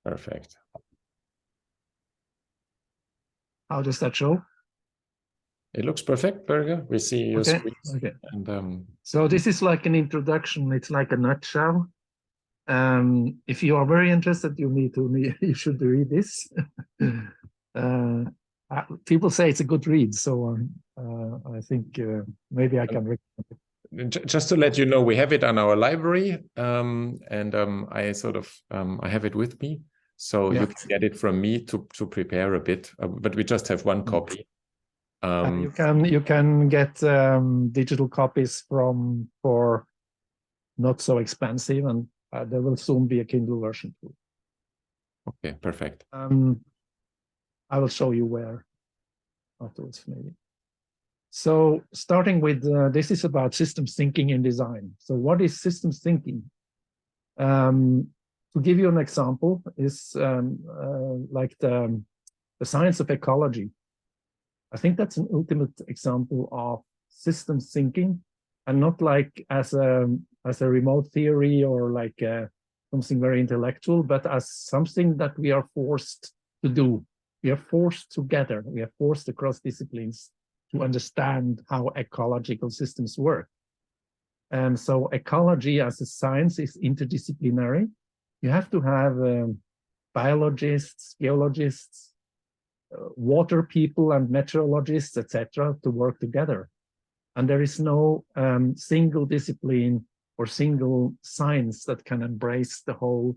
Perfect. How does that show? It looks perfect, Birger. We see your screen. Okay. And so this is like an introduction. It's like a nutshell. If you are very interested, you should read this. People say it's a good read, so I think maybe I can recommend it. Just to let you know, we have it on our library, and I sort of I have it with me, so you can get it from me to prepare a bit. But we just have one copy. You can get digital copies for not so expensive, and there will soon be a Kindle version too. Okay, perfect. I will show you where afterwards, maybe. So starting with, this is about systems thinking in design. So what is systems thinking? To give you an example, is like the science of ecology. I think that's an ultimate example of systems thinking, and not like as a remote theory or like something very intellectual, but as something that we are forced to do. We are forced together. We are forced across disciplines to understand how ecological systems work. And so ecology as a science is interdisciplinary. You have to have biologists, geologists, water people and meteorologists, etc., to work together. And there is no single discipline or single science that can embrace the whole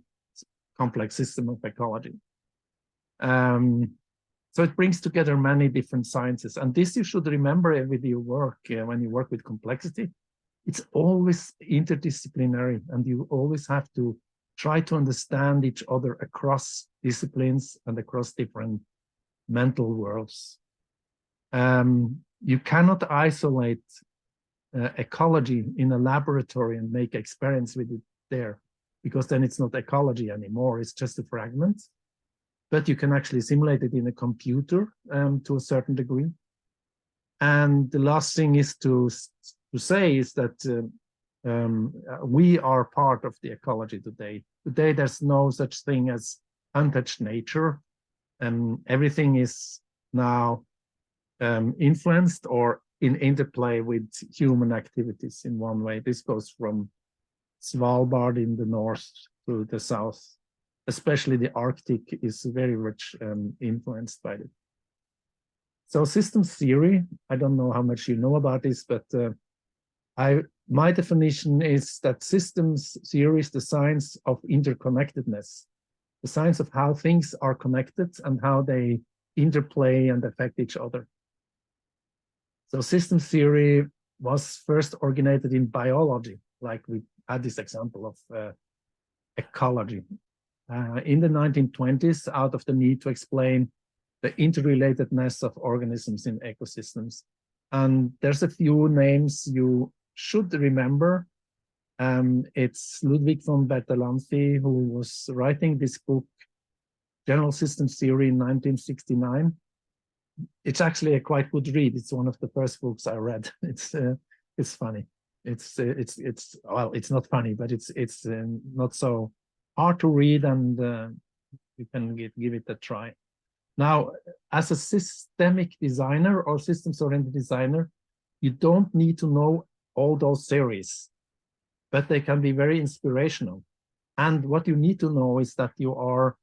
complex system of ecology. So it brings together many different sciences. And this you should remember with your work, when you work with complexity. It's always interdisciplinary, and you always have to try to understand each other across disciplines and across different mental worlds. You cannot isolate ecology in a laboratory and make experiments with it there, because then it's not ecology anymore, it's just a fragment. But you can actually simulate it in a computer to a certain degree. And the last thing is to say is that we are part of the ecology today. Today, there's no such thing as untouched nature. Everything is now influenced or in interplay with human activities in one way. This goes from Svalbard in the north to the south. Especially the Arctic is very much influenced by it. So systems theory, I don't know how much you know about this, but my definition is that systems theory is the science of interconnectedness, the science of how things are connected and how they interplay and affect each other. So systems theory was first originated in biology, like we had this example of ecology. In the 1920s, out of the need to explain the interrelatedness of organisms in ecosystems. And there's a few names you should remember. It's Ludwig von Bertalanffy, who was writing this book, General Systems Theory, in 1969. It's actually a quite good read. It's one of the first books I read. It's funny. Well, it's not funny, but it's not so hard to read, and you can give it a try. Now, as a systemic designer or systems-oriented designer, you don't need to know all those theories, but they can be very inspirational. And what you need to know is that you are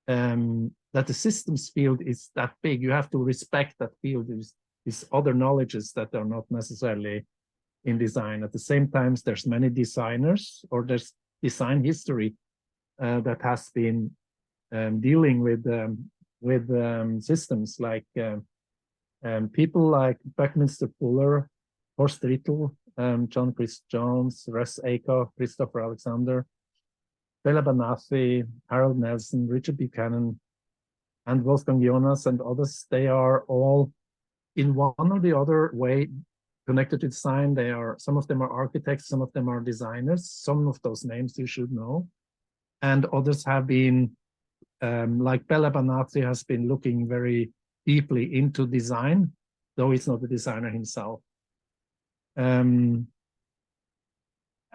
that the systems field is that big. You have to respect that field. There's other knowledges that are not necessarily in design. At the same time, there's many designers, or there's design history that has been dealing with systems, like people like Buckminster Fuller, Horst Rittel, John Chris Jones, Russ Ackoff, Christopher Alexander, Bela Banaffi, Harold Nelson, Richard Buchanan, and Wolfgang Jonas and others. They are all in one or the other way connected to design. Some of them are architects, some of them are designers. Some of those names you should know. And others have been, like Bela Banaffi has been looking very deeply into design, though he's not a designer himself. And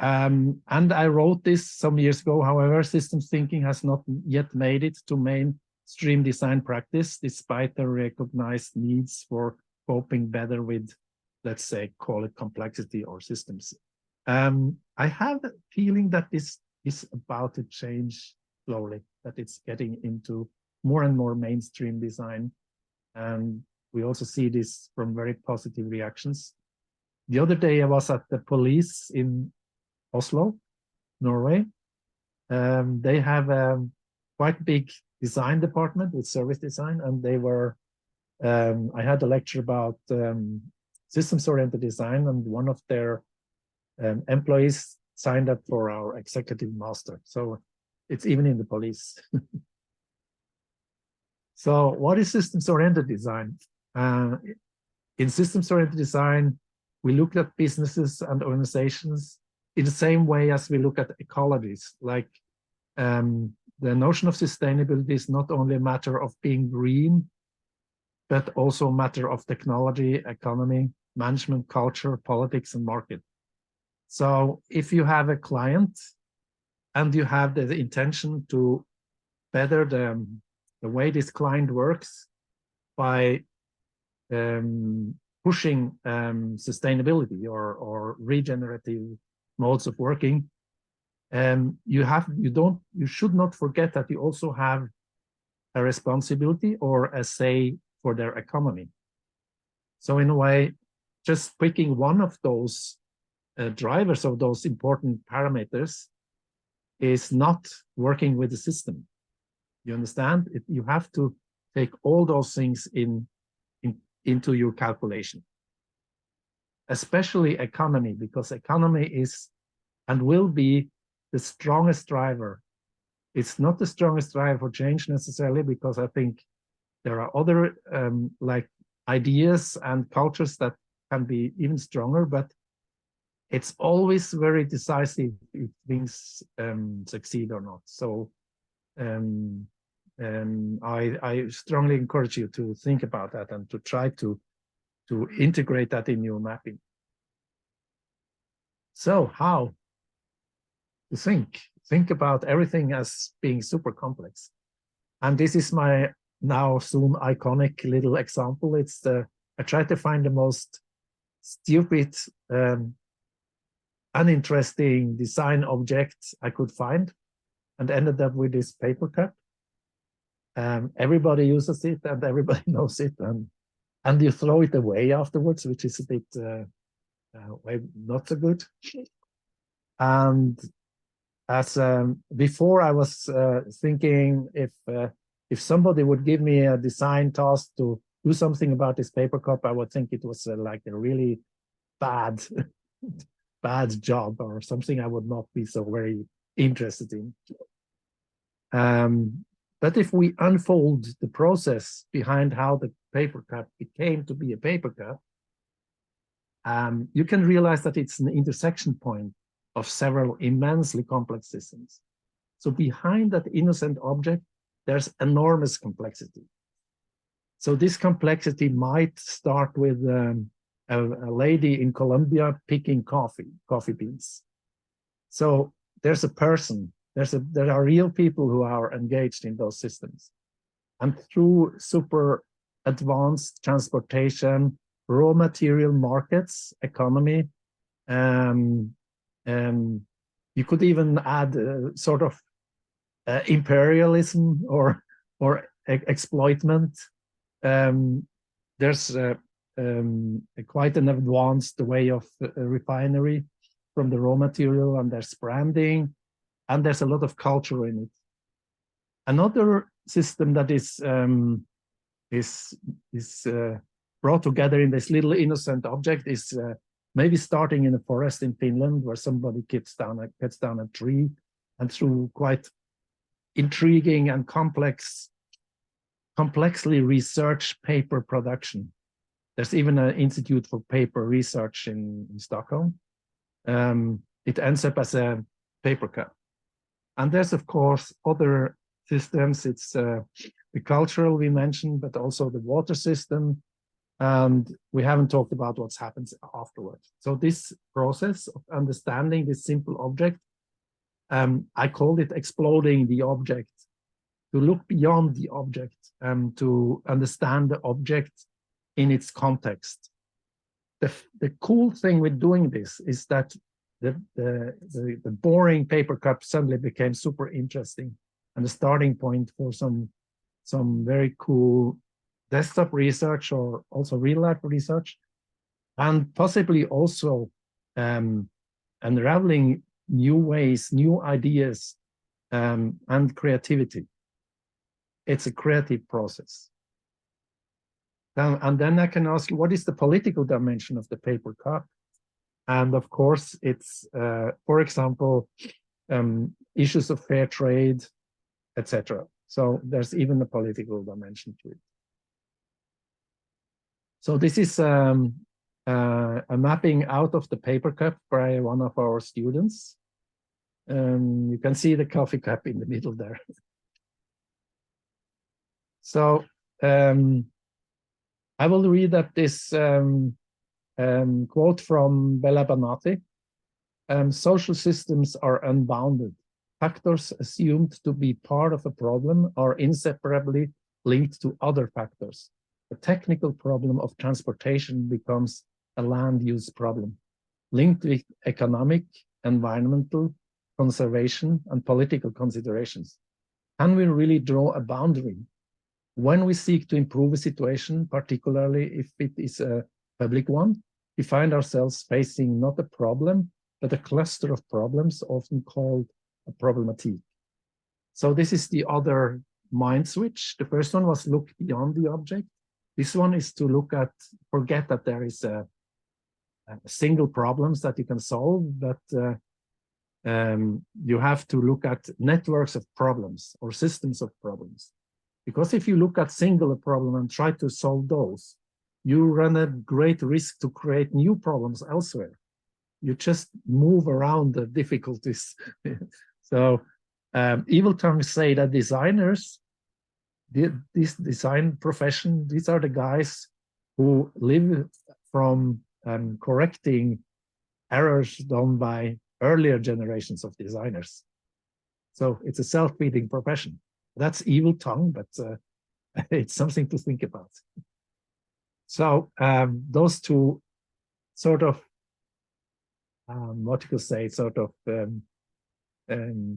And I wrote this some years ago. However, systems thinking has not yet made it to mainstream design practice, despite the recognized needs for coping better with, let's say, call it complexity or systems. I have a feeling that this is about to change slowly, that it's getting into more and more mainstream design. And we also see this from very positive reactions. The other day I was at the police in Oslo, Norway. They have a quite big design department with service design, and they were, I had a lecture about systems-oriented design, and one of their employees signed up for our executive master. So it's even in the police. So what is systems-oriented design? In systems-oriented design, we look at businesses and organizations in the same way as we look at ecologies. Like the notion of sustainability is not only a matter of being green, but also a matter of technology, economy, management, culture, politics, and market. So if you have a client and you have the intention to better the way this client works by pushing sustainability or regenerative modes of working, you should not forget that you also have a responsibility or a say for their economy. So in a way, just picking one of those drivers of those important parameters is not working with the system. You understand? You have to take all those things into your calculation, especially economy, because economy is and will be the strongest driver. It's not the strongest driver for change necessarily, because I think there are other like ideas and cultures that can be even stronger, but it's always very decisive if things succeed or not. So I strongly encourage you to think about that and to try to integrate that in your mapping. So how to think about everything as being super complex. And this is my now soon iconic little example. It's I tried to find the most stupid, uninteresting design object I could find, and ended up with this paper cup. Everybody uses it and everybody knows it, and you throw it away afterwards, which is a bit not so good. And as before, I was thinking if somebody would give me a design task to do something about this paper cup, I would think it was like a really bad job or something I would not be so very interested in. But if we unfold the process behind how the paper cup became to be a paper cup, you can realize that it's an intersection point of several immensely complex systems. So behind that innocent object, there's enormous complexity. So this complexity might start with a lady in Colombia picking coffee beans. So there's a person, there are real people who are engaged in those systems. And through super advanced transportation, raw material markets, economy, you could even add sort of imperialism or exploitment. There's quite an advanced way of refinery from the raw material, and there's branding, and there's a lot of culture in it. Another system that is brought together in this little innocent object is maybe starting in a forest in Finland, where somebody cuts down a tree, and through quite intriguing and complexly researched paper production. There's even an Institute for Paper Research in Stockholm. It ends up as a paper cup. And there's, of course, other systems. It's the cultural we mentioned, but also the water system, And we haven't talked about what happens afterwards. So this process of understanding this simple object, I called it exploding the object, to look beyond the object, to understand the object in its context. The cool thing with doing this is that the boring paper cup suddenly became super interesting and the starting point for some very cool desktop research or also real life research, and possibly also unraveling new ways, new ideas, and creativity. It's a creative process. And then I can ask you, what is the political dimension of the paper cup? And of course, it's, for example, issues of fair trade, etc. So there's even a political dimension to it. So this is a mapping out of the paper cup by one of our students. You can see the coffee cup in the middle there. So I will read up this quote from Bella Banati. Social systems are unbounded. Factors assumed to be part of a problem are inseparably linked to other factors. The technical problem of transportation becomes a land use problem, linked with economic, environmental, conservation, and political considerations. Can we really draw a boundary when we seek to improve a situation, particularly if it is a public one? We find ourselves facing not a problem, but a cluster of problems, often called a problematique. So this is the other mind switch. The first one was look beyond the object. This one is to look at, forget that there is a single problems that you can solve, but you have to look at networks of problems or systems of problems. Because if you look at singular problem and try to solve those, you run a great risk to create new problems elsewhere. You just move around the difficulties. So evil tongues say that designers, this design profession, these are the guys who live from correcting errors done by earlier generations of designers. So it's a self-feeding profession. That's evil tongue, but it's something to think about. So those two sort of, what you could say, sort of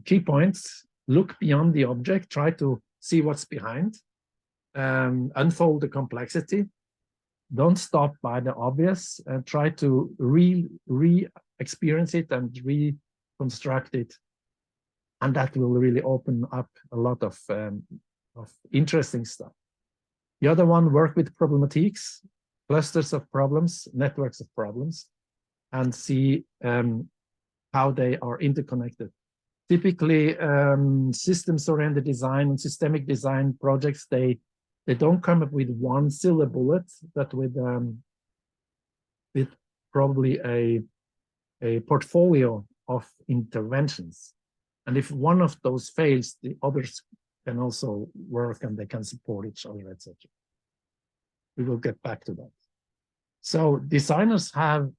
key points: look beyond the object, try to see what's behind, unfold the complexity, don't stop by the obvious, and try to re-experience it and reconstruct it. And that will really open up a lot of interesting stuff. The other one, work with problematiques, clusters of problems, networks of problems, and see how they are interconnected. Typically, systems-oriented design and systemic design projects, they don't come up with one silver bullet, but with probably a portfolio of interventions. And if one of those fails, the others can also work and they can support each other, etc. We will get back to that. So designers have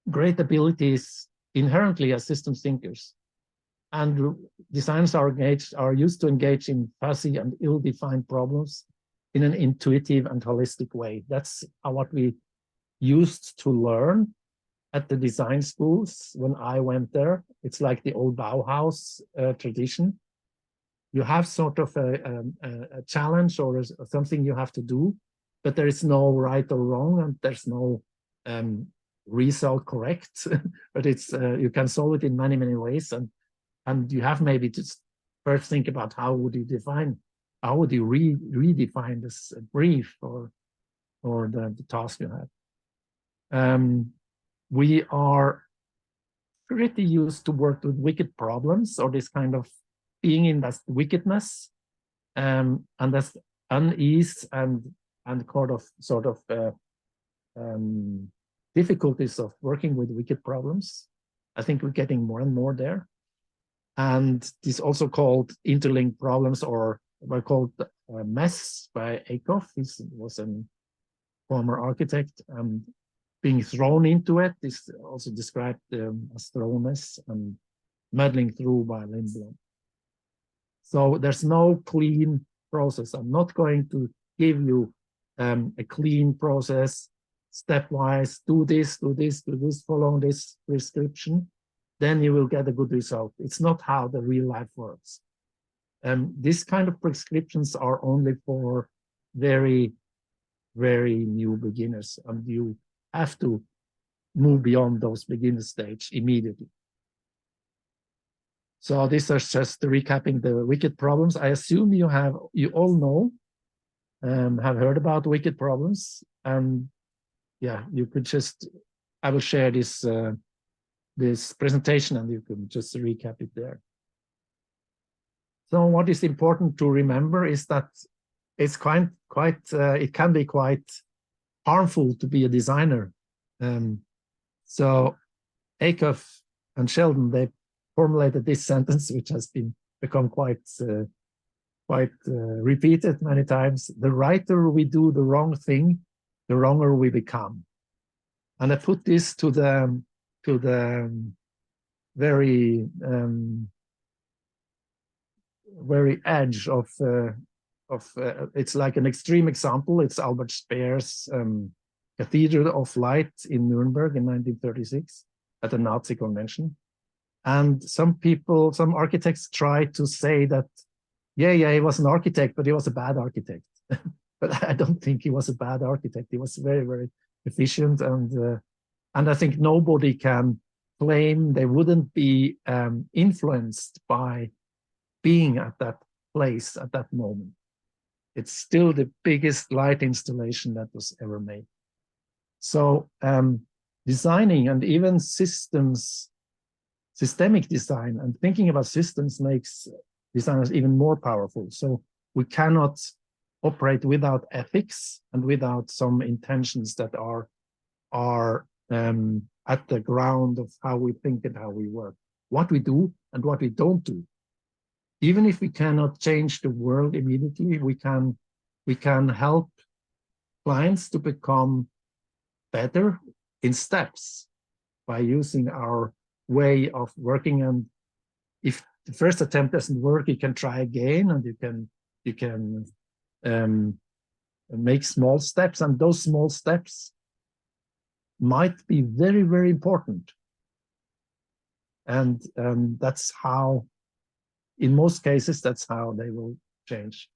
great abilities inherently as systems thinkers. And designers are used to engage in fuzzy and ill-defined problems in an intuitive and holistic way. That's what we used to learn at the design schools when I went there. It's like the old Bauhaus tradition. You have sort of a challenge or something you have to do, but there is no right or wrong, and there's no result correct, but it's you can solve it in many, many ways. And you have maybe to first think about how would you redefine this brief or the task you have. We are pretty used to work with wicked problems, or this kind of being in that wickedness, and that's unease and sort of difficulties of working with wicked problems. I think we're getting more and more there. And this also called interlinked problems, or were called mess by Akoff. He was an former architect, and being thrown into it is also described as throwness and muddling through by Lindblom. So there's no clean process. I'm not going to give you a clean process, stepwise, do this, follow this prescription, then you will get a good result. It's not how the real life works. This kind of prescriptions are only for very, very new beginners, and you have to move beyond those beginner stage immediately. So these are just recapping the wicked problems. I assume you all know, have heard about wicked problems, and yeah, you could just, I will share this this presentation and you can just recap it there. So what is important to remember is that it's it can be quite harmful to be a designer. So Acuff and Sheldon, they formulated this sentence, which has become quite repeated many times. The writer we do the wrong thing, the wronger we become. And I put this to the very very edge of it's like an extreme example. It's Albert Speer's Cathedral of Light in Nuremberg in 1936 at the Nazi convention. And some architects try to say that, yeah, he was an architect, but he was a bad architect. But I don't think he was a bad architect. He was very, very efficient. And I think nobody can claim they wouldn't be influenced by being at that place at that moment. It's still the biggest light installation that was ever made. So designing and even systemic design and thinking about systems makes designers even more powerful. So we cannot operate without ethics and without some intentions that are at the ground of how we think and how we work, what we do and what we don't do. Even if we cannot change the world immediately, we can help clients to become better in steps by using our way of working. And if the first attempt doesn't work, you can try again, and you can make small steps, and those small steps might be very, very important. And that's how, in most cases, that's how they will change.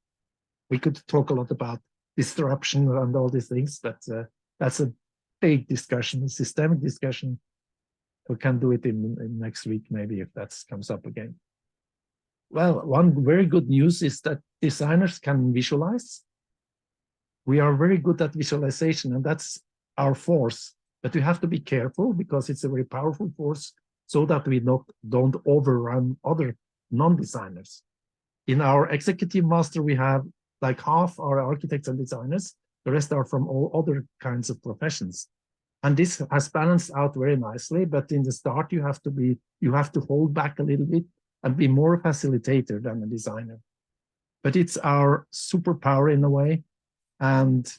We could talk a lot about disruption and all these things, but that's a big discussion, a systemic discussion. We can do it in next week, maybe, if that comes up again. Well, one very good news is that designers can visualize. We are very good at visualization, and that's our force. But we have to be careful because it's a very powerful force, so that we don't overrun other non-designers. In our executive master, we have like half our architects and designers. The rest are from all other kinds of professions. And this has balanced out very nicely, but in the start, you have to hold back a little bit and be more a facilitator than a designer. But it's our superpower in a way. And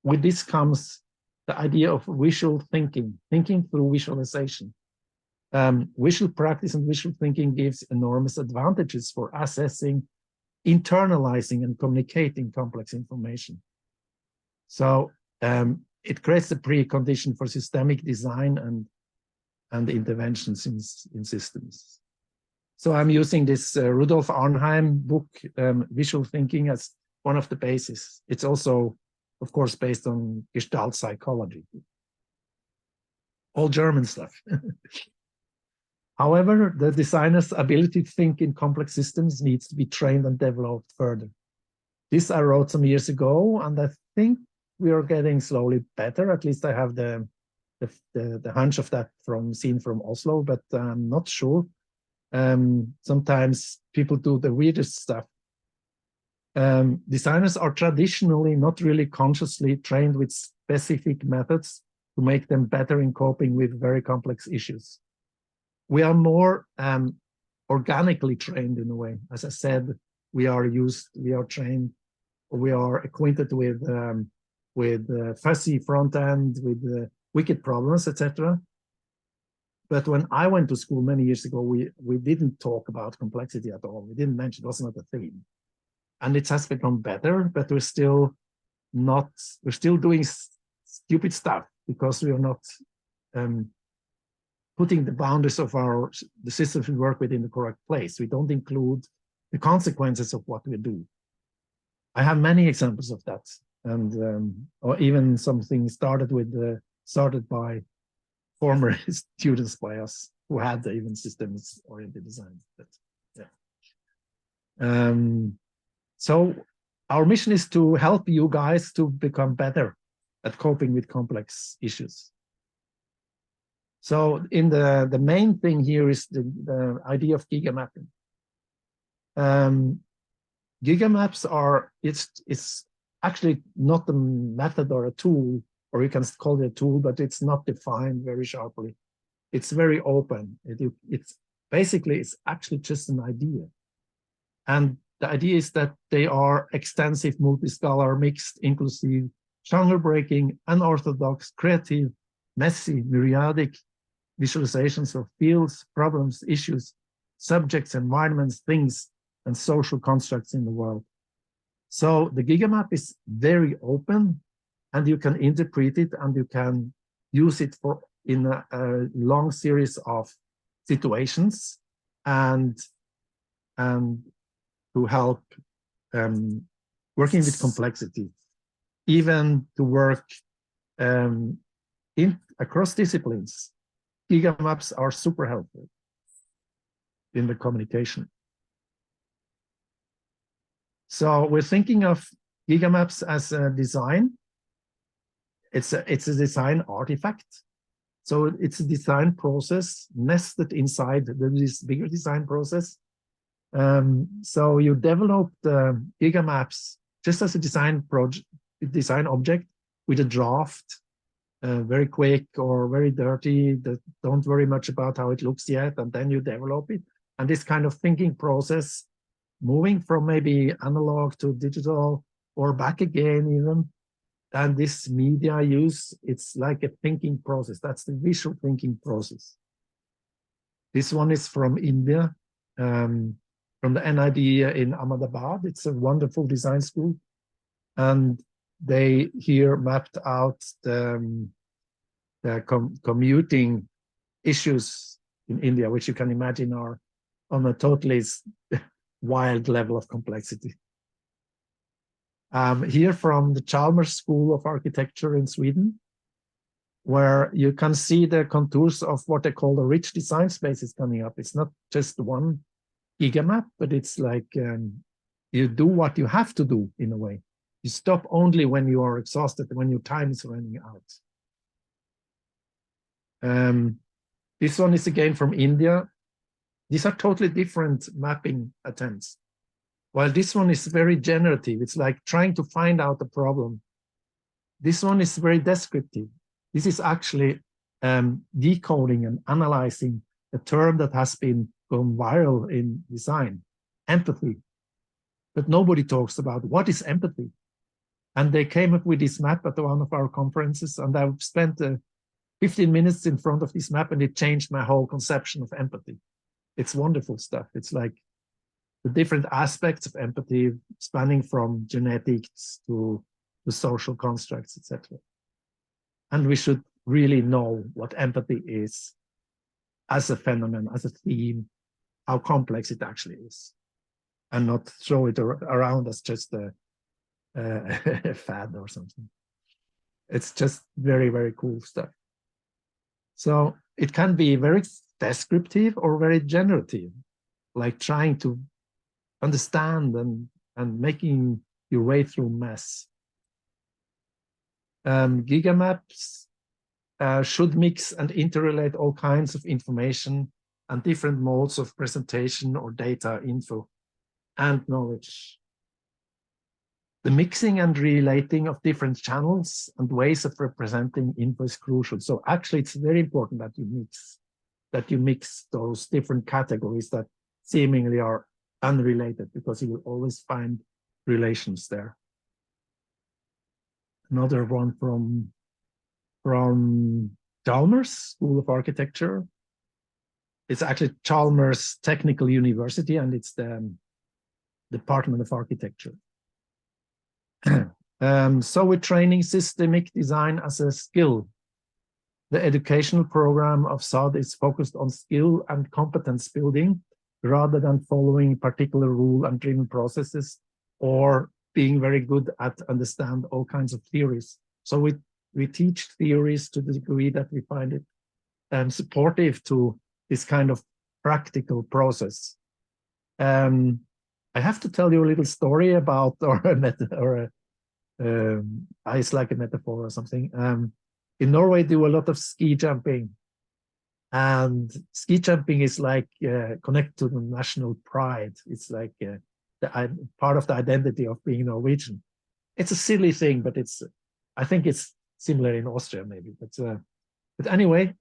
with this comes the idea of visual thinking through visualization. Visual practice and visual thinking gives enormous advantages for assessing, internalizing, and communicating complex information. So it creates a precondition for systemic design and interventions in systems. So I'm using this Rudolf Arnheim book, Visual Thinking, as one of the bases. It's also, of course, based on Gestalt psychology. All German stuff. However, the designer's ability to think in complex systems needs to be trained and developed further. This I wrote some years ago, and I think we are getting slowly better. At least I have the hunch of that seen from Oslo, but I'm not sure. Sometimes people do the weirdest stuff. Designers are traditionally not really consciously trained with specific methods to make them better in coping with very complex issues. We are more organically trained in a way. As I said, we are trained, we are acquainted with with fuzzy front end, with wicked problems, etc. But when I went to school many years ago, we didn't talk about complexity at all. We didn't mention, it was not a theme. And it has become better, but we're still doing stupid stuff because we are not putting the boundaries of the systems we work with in the correct place. We don't include the consequences of what we do. I have many examples of that, and or even something started by former students by us who had even systems-oriented design. But, yeah. So our mission is to help you guys to become better at coping with complex issues. So in the main thing here is the idea of gigamapping. Gigamaps are, it's actually not a method or a tool, or you can call it a tool, but it's not defined very sharply. It's very open. It's actually just an idea. And the idea is that they are extensive, multiscalar, mixed, inclusive, genre-breaking, unorthodox, creative, messy, myriadic visualizations of fields, problems, issues, subjects, environments, things, and social constructs in the world. So the gigamap is very open, and you can interpret it and you can use it in a long series of situations and to help working with complexity, even to work across disciplines. Gigamaps are super helpful in the communication. So we're thinking of gigamaps as a design. It's a design artifact. So it's a design process nested inside this bigger design process. So you develop the gigamaps just as a design object with a draft, very quick or very dirty, that don't worry much about how it looks yet, and then you develop it. And this kind of thinking process, moving from maybe analog to digital or back again even, and this media use, it's like a thinking process. That's the visual thinking process. This one is from India, from the NID in Ahmedabad. It's a wonderful design school. And they here mapped out the commuting issues in India, which you can imagine are on a totally wild level of complexity. Here from the Chalmers School of Architecture in Sweden, where you can see the contours of what they call the rich design spaces coming up. It's not just one gigamap, but it's like you do what you have to do in a way. You stop only when you are exhausted, when your time is running out. This one is again from India. These are totally different mapping attempts. While this one is very generative, it's like trying to find out a problem. This one is very descriptive. This is actually decoding and analyzing a term that has been gone viral in design, empathy. But nobody talks about what is empathy. And they came up with this map at one of our conferences, and I've spent 15 minutes in front of this map, and it changed my whole conception of empathy. It's wonderful stuff. It's like the different aspects of empathy, spanning from genetics to the social constructs, etc. And we should really know what empathy is as a phenomenon, as a theme, how complex it actually is, and not throw it around as just a fad or something. It's just very, very cool stuff. So it can be very descriptive or very generative, like trying to understand and making your way through mess. Gigamaps should mix and interrelate all kinds of information and different modes of presentation or data, info, and knowledge. The mixing and relating of different channels and ways of representing info is crucial. So actually, it's very important that you mix those different categories that seemingly are unrelated, because you will always find relations there. another one from Chalmers School of Architecture. It's actually Chalmers Technical University, and it's the Department of Architecture. So we're training systemic design as a skill. The educational program of SAD is focused on skill and competence building rather than following particular rule and driven processes or being very good at understand all kinds of theories. So we teach theories to the degree that we find it supportive to this kind of practical process. I have to tell you a little story about, it's like a metaphor or something. In Norway, do a lot of ski jumping, and ski jumping is like connected to the national pride. It's like part of the identity of being Norwegian. It's a silly thing, but I think it's similar in Austria maybe. But anyway,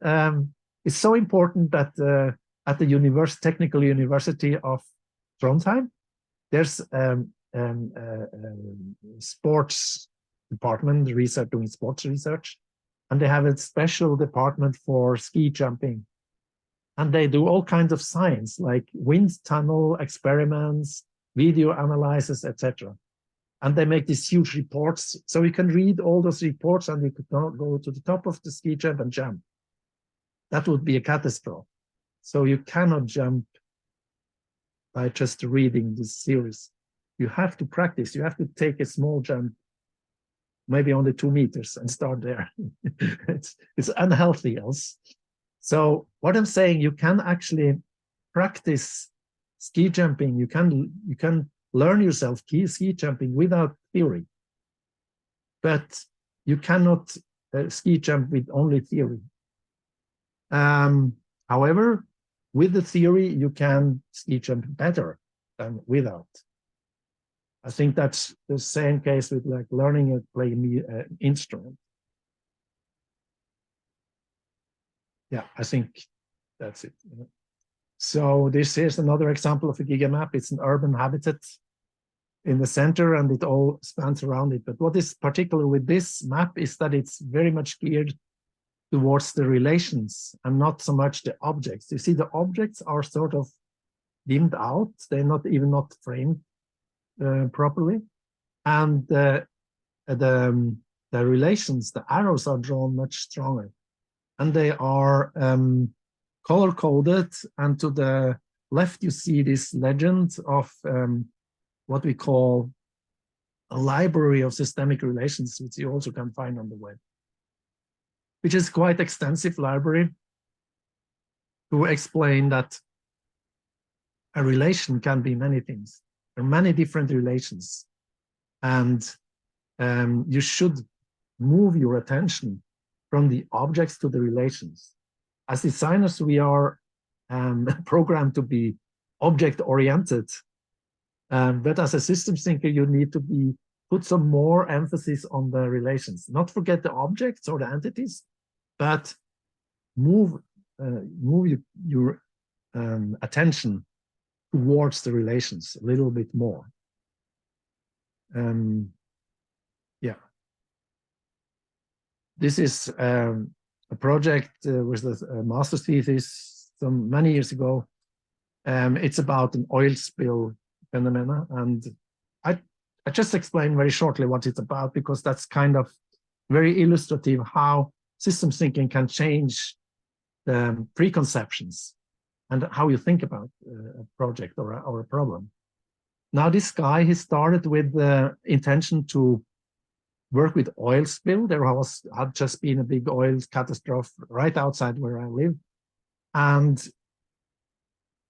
it's so important that at the Technical University of Trondheim, there's sports department doing sports research, and they have a special department for ski jumping, and they do all kinds of science like wind tunnel experiments, video analysis, etc. And they make these huge reports, so you can read all those reports and you could not go to the top of the ski jump and jump. That would be a catastrophe. So you cannot jump by just reading this series. You have to practice. You have to take a small jump, maybe only 2 meters, and start there. it's unhealthy else. So what I'm saying, you can actually practice ski jumping. You can learn yourself ski jumping without theory, but you cannot ski jump with only theory. However, with the theory, you can ski jump better than without. I think that's the same case with like learning to play an instrument. Yeah, I think that's it. So this is another example of a gigamap. It's an urban habitat in the center, and it all spans around it. But what is particular with this map is that it's very much geared towards the relations and not so much the objects. You see, the objects are sort of dimmed out. They're not framed properly. And the relations, the arrows are drawn much stronger. And they are color-coded. And to the left, you see this legend of what we call a library of systemic relations, which you also can find on the web, which is quite extensive library to explain that a relation can be many things. There are many different relations, and you should move your attention from the objects to the relations. As designers, we are programmed to be object-oriented, but as a systems thinker, you need to put some more emphasis on the relations. Not forget the objects or the entities, but move your attention towards the relations a little bit more. Yeah. This is a project with a master's thesis many years ago. It's about an oil spill phenomena, and I just explain very shortly what it's about, because that's kind of very illustrative how systems thinking can change the preconceptions and how you think about a project or a problem. Now, this guy, he started with the intention to work with oil spill. There had just been a big oil catastrophe right outside where I live, and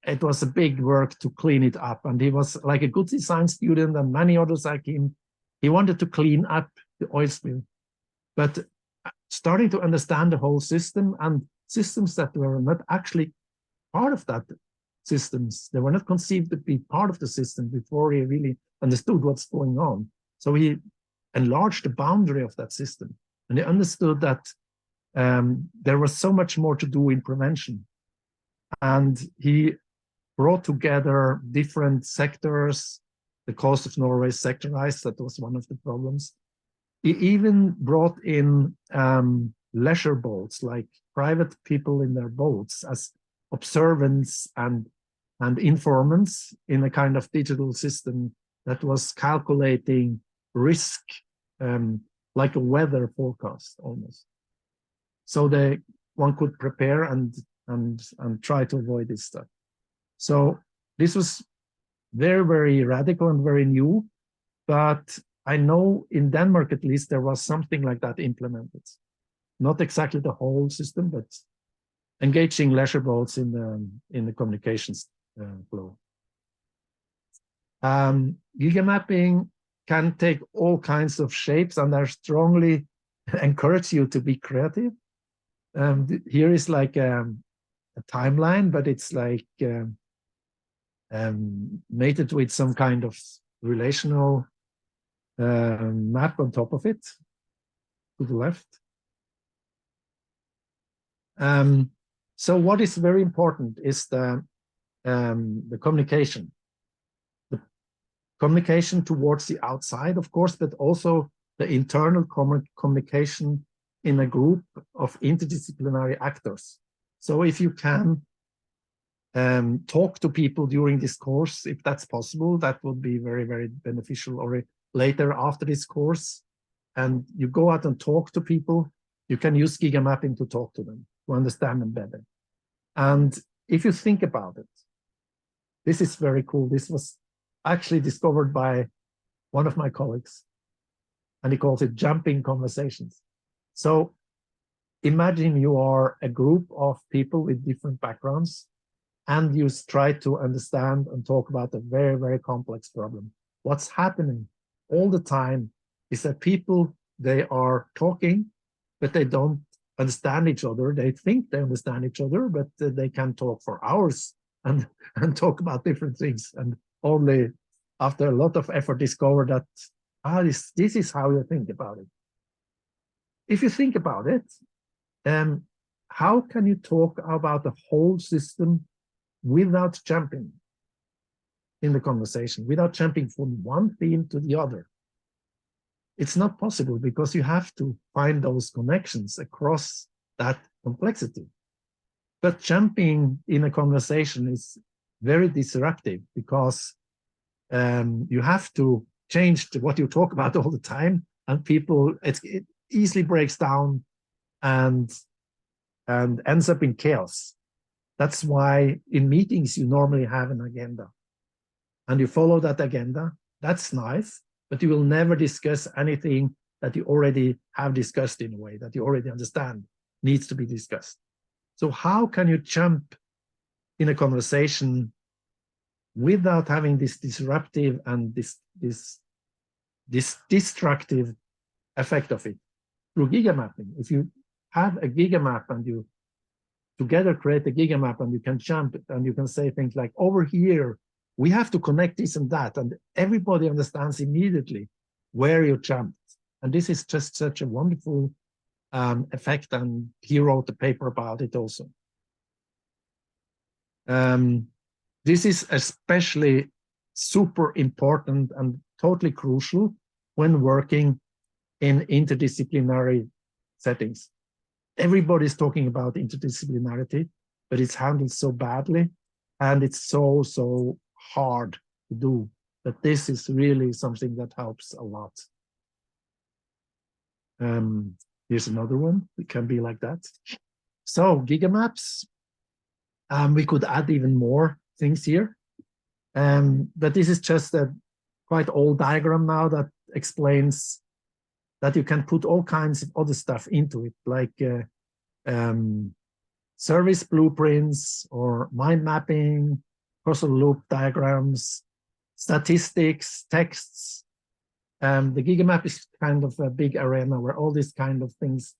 it was a big work to clean it up. And he was like a good design student, and many others like him. He wanted to clean up the oil spill, but starting to understand the whole system and systems that were not actually part of that systems. They were not conceived to be part of the system before he really understood what's going on. So he enlarged the boundary of that system, and he understood that there was so much more to do in prevention. And he brought together different sectors. The coast of Norway is sectorized. That was one of the problems. He even brought in leisure boats, like private people in their boats, as observants and informants in a kind of digital system that was calculating risk, like a weather forecast almost. So one could prepare and try to avoid this stuff. So this was very, very radical and very new, but I know in Denmark, at least, there was something like that implemented. Not exactly the whole system, but engaging leisure boats in the communications flow. Gigamapping can take all kinds of shapes, and I strongly encourage you to be creative. Here is like a timeline, but it's like mated with some kind of relational map on top of it to the left. So what is very important is the communication. The communication towards the outside, of course, but also the internal communication in a group of interdisciplinary actors. So if you can talk to people during this course, if that's possible, that would be very, very beneficial. Or later after this course, and you go out and talk to people, you can use gigamapping to talk to them, to understand them better. And if you think about it, this is very cool. This was actually discovered by one of my colleagues, and he calls it jumping conversations. So imagine you are a group of people with different backgrounds, and you try to understand and talk about a very, very complex problem. What's happening all the time is that people, they are talking, but they don't understand each other. They think they understand each other, but they can talk for hours and talk about different things, and only after a lot of effort discover that this is how you think about it. If you think about it, how can you talk about the whole system without jumping in the conversation, without jumping from one theme to the other? It's not possible, because you have to find those connections across that complexity. But jumping in a conversation is very disruptive, because you have to change what you talk about all the time, and people, it easily breaks down and ends up in chaos. That's why in meetings you normally have an agenda, and you follow that agenda. That's nice, but you will never discuss anything that you already have discussed in a way that you already understand needs to be discussed. So how can you jump in a conversation without having this disruptive and this destructive effect of it? Through gigamapping. If you have a gigamap and you together create a gigamap, and you can jump and you can say things like, over here, we have to connect this and that, and everybody understands immediately where you jumped. And this is just such a wonderful effect, and he wrote a paper about it also. This is especially super important and totally crucial when working in interdisciplinary settings. Everybody's talking about interdisciplinarity, but it's handled so badly, and it's so hard to do, that this is really something that helps a lot. Here's another one. It can be like that. So gigamaps, we could add even more things here. But this is just a quite old diagram now that explains that you can put all kinds of other stuff into it, like service blueprints or mind mapping, causal loop diagrams, statistics, texts. The gigamap is kind of a big arena where all these kind of things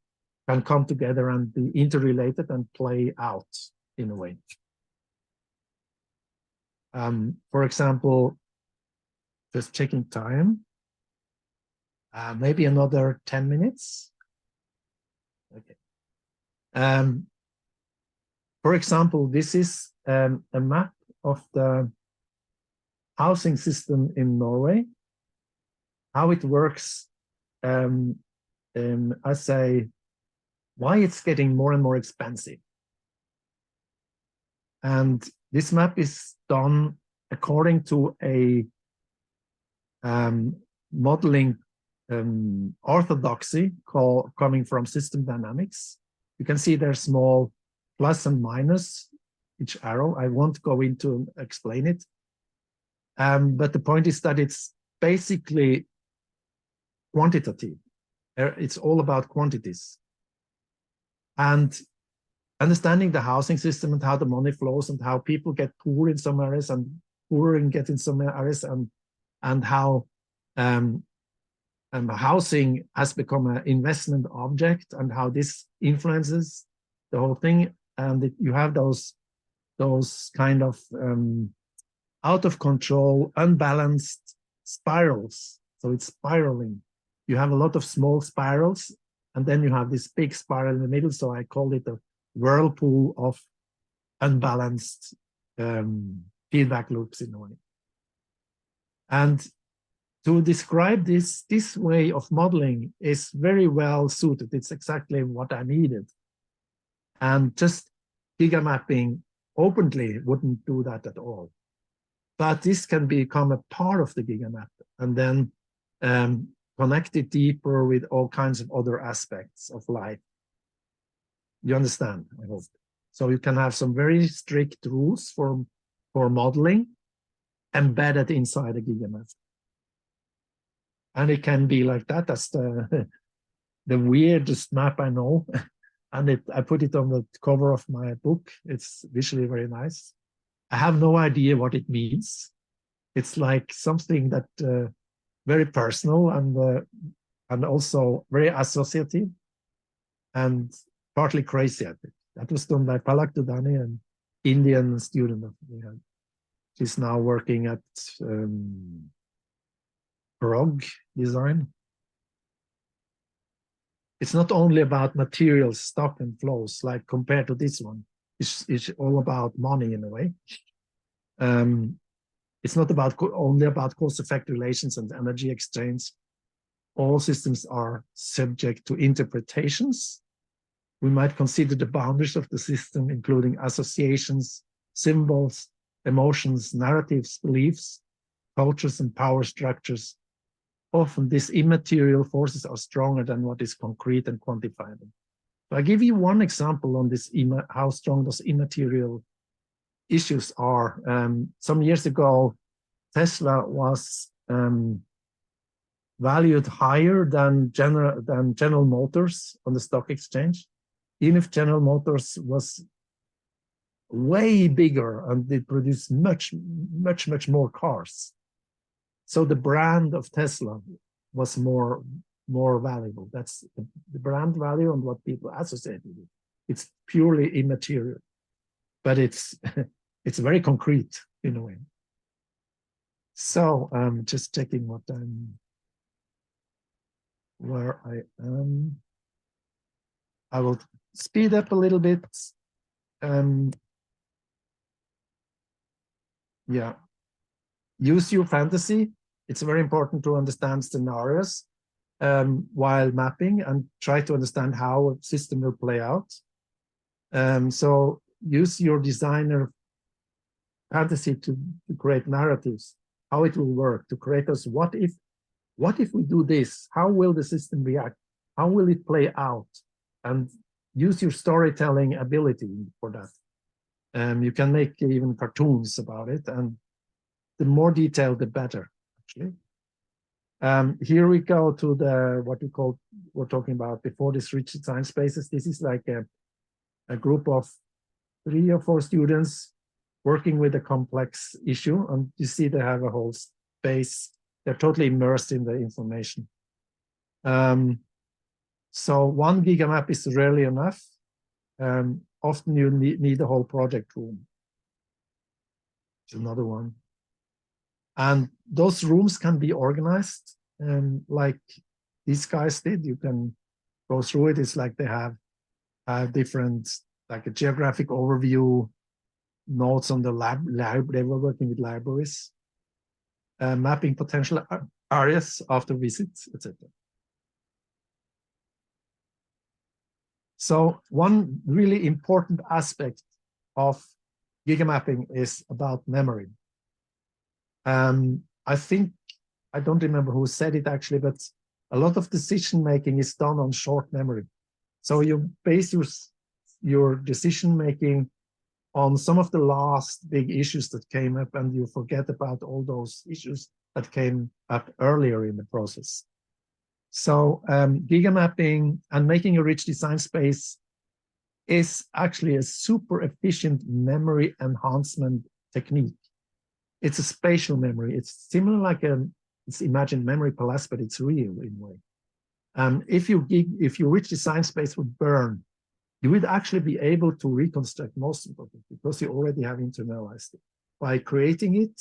can come together and be interrelated and play out in a way. For example, just checking time, maybe another 10 minutes. Okay. For example, this is a map of the housing system in Norway, how it works I say, why it's getting more and more expensive. And this map is done according to a modeling orthodoxy coming from system dynamics. You can see there's small plus and minus each arrow. I won't go into and explain it. But the point is that it's basically quantitative. It's all about quantities. And understanding the housing system and how the money flows and how people get poor in some areas and poorer and get in some areas, and how housing has become an investment object and how this influences the whole thing. And you have those kind of out of control, unbalanced spirals. So it's spiraling. You have a lot of small spirals, and then you have this big spiral in the middle. So I call it a whirlpool of unbalanced feedback loops in a way. And to describe this way of modeling is very well suited. It's exactly what I needed. And just gigamapping openly wouldn't do that at all. But this can become a part of the gigamap and then connect it deeper with all kinds of other aspects of life. You understand, I hope. So you can have some very strict rules for modeling embedded inside a gigamap. And it can be like that. That's the weirdest map I know. And I put it on the cover of my book. It's visually very nice. I have no idea what it means. It's like something that very personal and also very associative and partly crazy, I think. That was done by Palak Dudani, an Indian student of me. She's now working at Prog Design. It's not only about materials, stock and flows, like compared to this one. It's all about money in a way. It's not only about cost-effect relations and energy exchange. All systems are subject to interpretations. We might consider the boundaries of the system, including associations, symbols, emotions, narratives, beliefs, cultures, and power structures. Often these immaterial forces are stronger than what is concrete and quantifiable. So I give you one example on this, how strong those immaterial issues are. Some years ago, Tesla was valued higher than General Motors on the stock exchange, even if General Motors was way bigger and they produced much more cars. So the brand of Tesla was more valuable. That's the brand value and what people associate with it. It's purely immaterial, but it's very concrete in a way. So I'm just checking where I am. I will speed up a little bit. Yeah, use your fantasy. It's very important to understand scenarios while mapping and try to understand how a system will play out. So use your designer fantasy to create narratives, how it will work, to create us what if we do this? How will the system react? How will it play out? And use your storytelling ability for that. You can make even cartoons about it, and the more detailed, the better, actually. Here we go to what we're talking about before, this rich design spaces. This is like a group of 3 or 4 students working with a complex issue, and you see they have a whole space. They're totally immersed in the information. So 1 gigamap is rarely enough. Often you need a whole project room. It's another one. And those rooms can be organized like these guys did. You can go through it. It's like they have different, like a geographic overview, notes on the lab. They were working with libraries, mapping potential areas after visits, etc. So one really important aspect of gigamapping is about memory. I think, I don't remember who said it actually, but a lot of decision making is done on short memory. So you base your decision making on some of the last big issues that came up, and you forget about all those issues that came up earlier in the process. So gigamapping and making a rich design space is actually a super efficient memory enhancement technique. It's a spatial memory. It's similar like it's imagined memory palace, but it's real in a way. If your rich design space would burn, you would actually be able to reconstruct most of it because you already have internalized it. By creating it,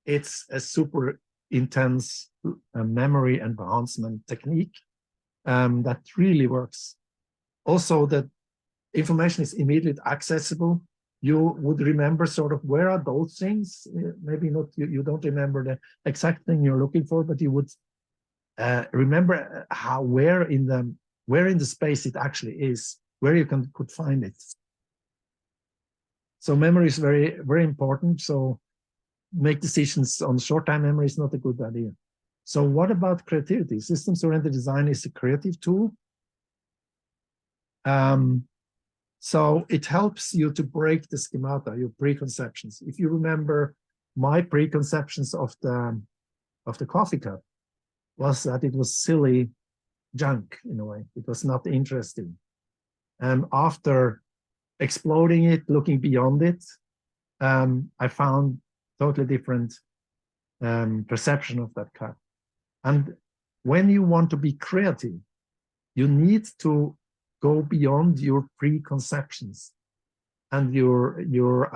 it's a super intense memory enhancement technique that really works. Also, that information is immediately accessible. You would remember sort of where are those things. Maybe not, you don't remember the exact thing you're looking for, but you would remember where in the space it actually is, where you could find it. So memory is very, very important. So make decisions on short-time memory is not a good idea. So what about creativity? Systems-oriented design is a creative tool. So it helps you to break the schemata, your preconceptions. If you remember, my preconceptions of the coffee cup was that it was silly junk in a way. It was not interesting. And after exploding it, looking beyond it, I found totally different perception of that cup. And when you want to be creative, you need to go beyond your preconceptions and your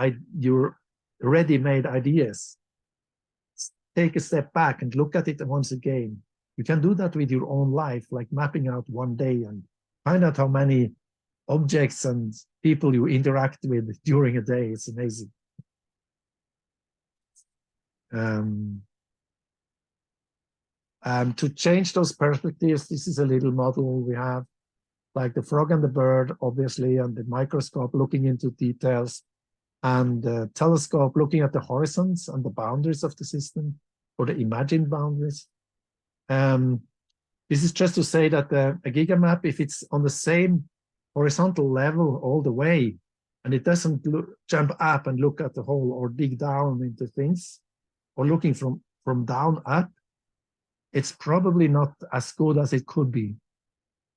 ready-made ideas. Take a step back and look at it once again. You can do that with your own life, like mapping out one day and find out how many objects and people you interact with during a day. It's amazing. To change those perspectives, this is a little model we have, like the frog and the bird, obviously, and the microscope looking into details, and the telescope looking at the horizons and the boundaries of the system, or the imagined boundaries. This is just to say that a gigamap, if it's on the same horizontal level all the way, and it doesn't jump up and look at the whole or dig down into things, or looking from down up, it's probably not as good as it could be.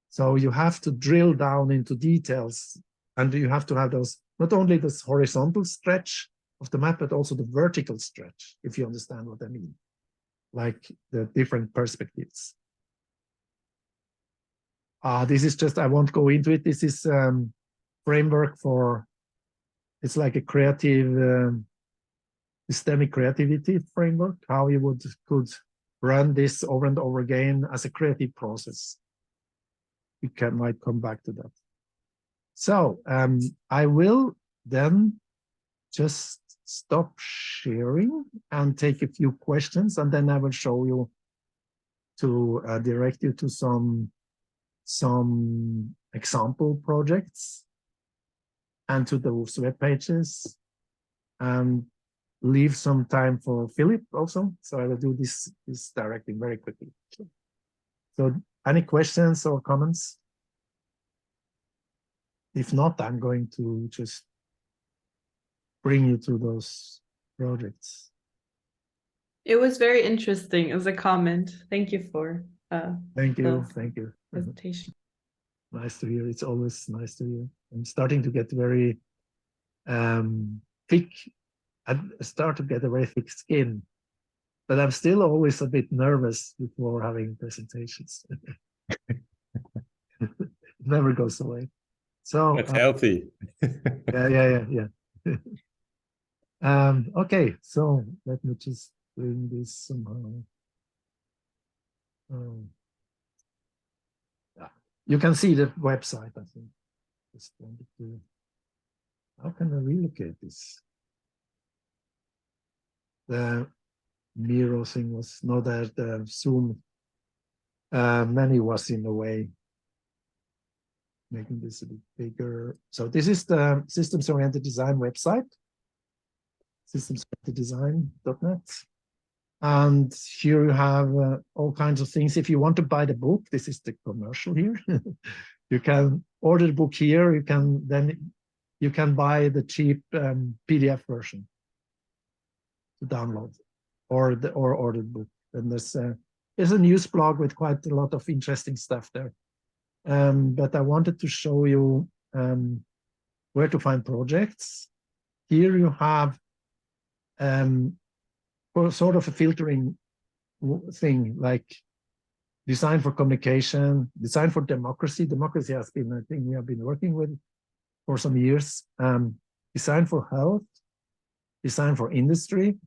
So you have to drill down into details, and you have to have those, not only this horizontal stretch of the map, but also the vertical stretch, if you understand what I mean, like the different perspectives. This is just, I won't go into it. This is framework for, it's like a creative, systemic creativity framework, how you could run this over and over again as a creative process. We might come back to that. So I will then just stop sharing and take a few questions, and then I will show you to direct you to some example projects and to those web pages, and leave some time for Philipp also. So I will do this directing very quickly. So any questions or comments? If not, I'm going to just bring you to those projects. It was very interesting as a comment. Thank you for thank you. presentation. Nice to hear. It's always nice to hear. I'm starting to get very thick. I start to get a very thick skin, but I'm still always a bit nervous before having presentations. It never goes away. So that's healthy. yeah. Okay, so let me just bring this somehow. Yeah. You can see the website, I think. Just wanted to, how can I relocate this? The Miro thing was not that the Zoom menu was in the way. making this a bit bigger. So this is the systems-oriented design website, systemsorienteddesign.net. And here you have all kinds of things. If you want to buy the book, this is the commercial here. You can order the book here. You can buy the cheap PDF version to download, or order the book. And there's a news blog with quite a lot of interesting stuff there. But I wanted to show you where to find projects. Here you have sort of a filtering thing, like design for communication, design for democracy. Democracy has been a thing we have been working with for some years. Design for health, design for industry,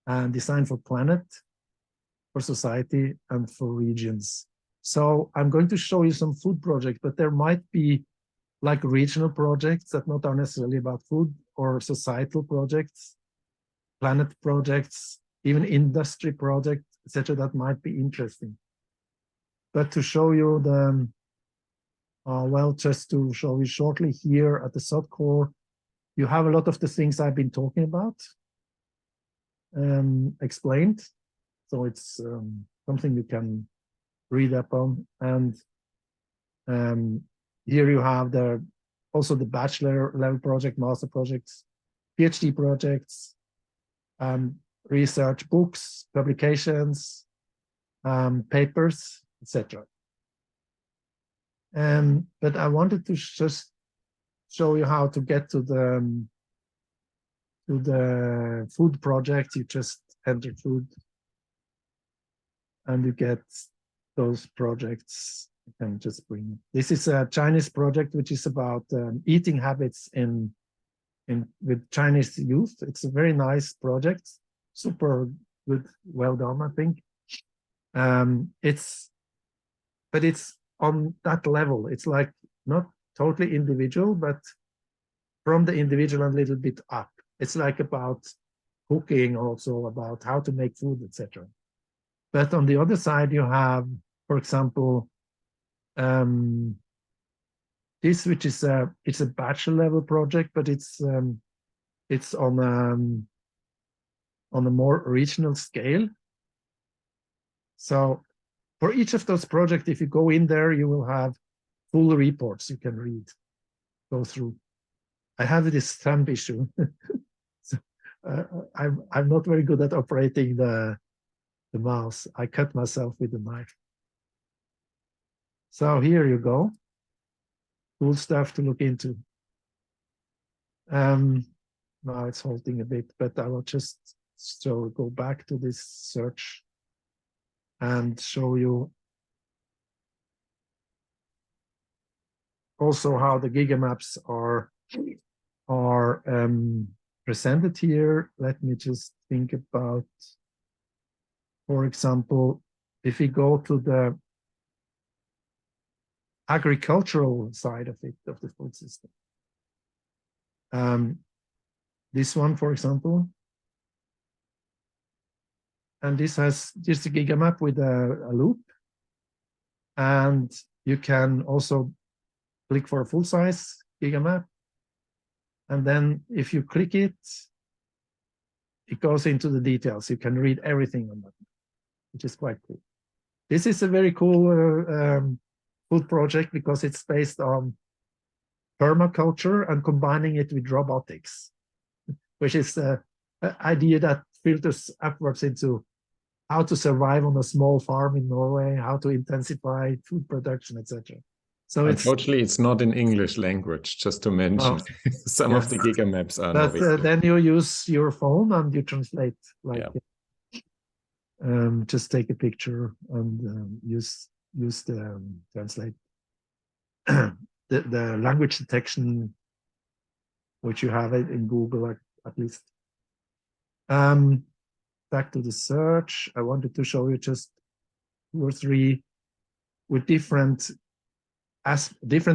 and design for planet, for society, and for regions. So I'm going to show you some food projects, but there might be like regional projects that not are necessarily about food, or societal projects, planet projects, even industry projects, etc. that might be interesting. But to show you the, well, just to show you shortly here at the SOT-Core, you have a lot of the things I've been talking about explained. So it's something you can read up on. And here you have also the bachelor level project, master projects, PhD projects, research books, publications, papers, etc. But I wanted to just show you how to get to the food project. You just enter food and you get those projects. You can just bring it. This is a Chinese project which is about eating habits with Chinese youth. It's a very nice project, super good, well done, I think. But it's on that level. It's like not totally individual, but from the individual a little bit up. It's like about cooking, also about how to make food, etc. But on the other side, you have, for example, this, which is it's a bachelor level project, but it's on a more regional scale. So for each of those projects, if you go in there, you will have full reports you can read, go through. I have this thumb issue. So, I'm not very good at operating the mouse. I cut myself with the knife. So here you go. Cool stuff to look into. Now it's halting a bit, but I will just go back to this search and show you also how the gigamaps are presented here. Let me just think about, for example, if we go to the agricultural side of it, of the food system. This one, for example, and this has just a gigamap with a loop, and you can also click for a full-size gigamap, and then if you click it, it goes into the details. You can read everything on that, which is quite cool. This is a very cool food project because it's based on permaculture and combining it with robotics, which is an idea that filters upwards into how to survive on a small farm in Norway, how to intensify food production, etc. So unfortunately, it's not in English language, just to mention. Some of the gigamaps are not. But then you use your phone and you translate, like just take a picture and use the translate the language detection, which you have it in Google at least. Back to the search, I wanted to show you just 2 or 3 with different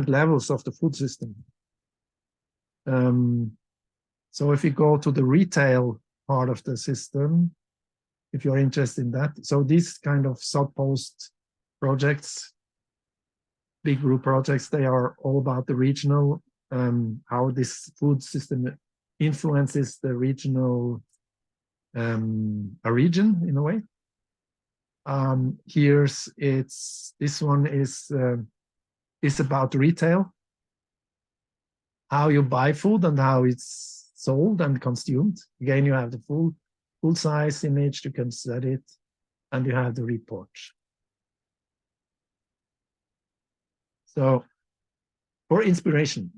levels of the food system. So if you go to the retail part of the system, if you're interested in that, so these kind of sub-post projects big group projects, they are all about the regional, how this food system influences the regional, a region in a way. This one is about retail, how you buy food and how it's sold and consumed. Again, you have the full size image, you can study it, and you have the report. So for inspiration.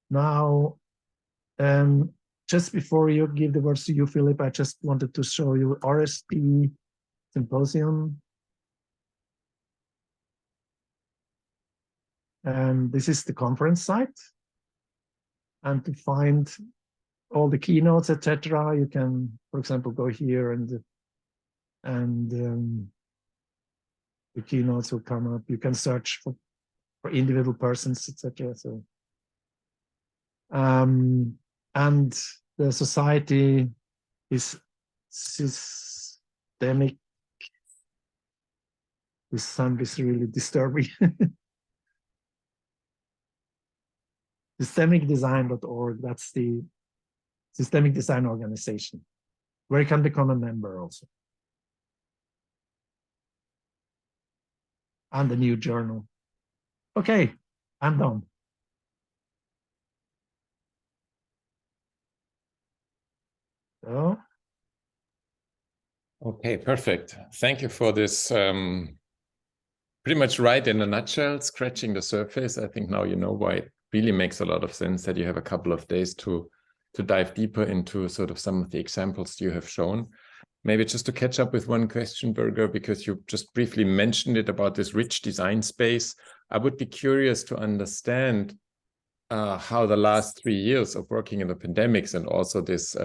Now, just before you give the words to you, Philipp, I just wanted to show you RSP Symposium. And this is the conference site. And to find all the keynotes, etc., you can, for example, go here and the keynotes will come up. You can search for individual persons, etc. So, and the society is systemic. This sound is really disturbing. Systemicdesign.org, that's the Systemic Design Organization, where you can become a member also. And the new journal. Okay, I'm done. So. Okay, perfect. Thank you for this. Pretty much right in a nutshell, scratching the surface. I think now you know why it really makes a lot of sense that you have a couple of days to dive deeper into sort of some of the examples you have shown. Maybe just to catch up with one question, Birger, because you just briefly mentioned it about this rich design space. I would be curious to understand how the last 3 years of working in the pandemics and also this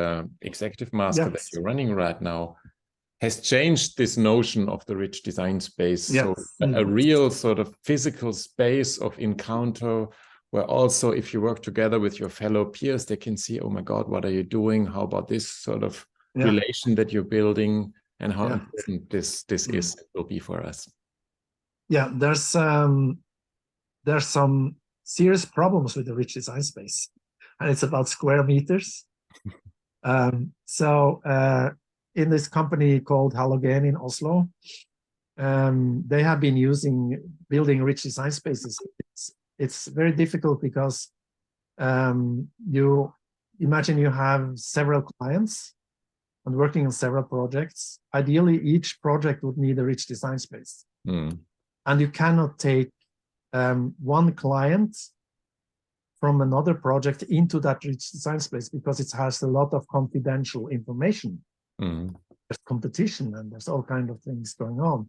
executive master that you're running right now has changed this notion of the rich design space. Yes. So a real sort of physical space of encounter where also if you work together with your fellow peers, they can see, oh my God, what are you doing? How about this sort of relation that you're building and how important this is, it will be for us. Yeah, there's some serious problems with the rich design space, and it's about square meters. In this company called Halogen in Oslo, they have been building rich design spaces. It's very difficult because you imagine you have several clients and working on several projects. Ideally, each project would need a rich design space. And you cannot take one client from another project into that rich design space because it has a lot of confidential information. There's competition and there's all kinds of things going on.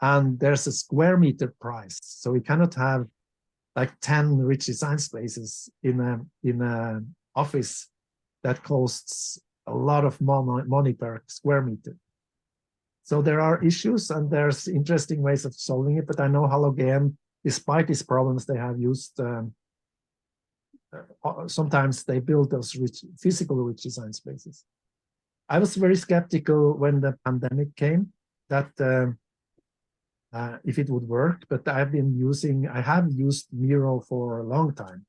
And there's a square meter price. So we cannot have like 10 rich design spaces in a office that costs a lot of money per square meter. So there are issues and there's interesting ways of solving it. But I know Halogen, despite these problems, they have used, sometimes they build those physical rich design spaces. I was very skeptical when the pandemic came that if it would work, but I have used Miro for a long time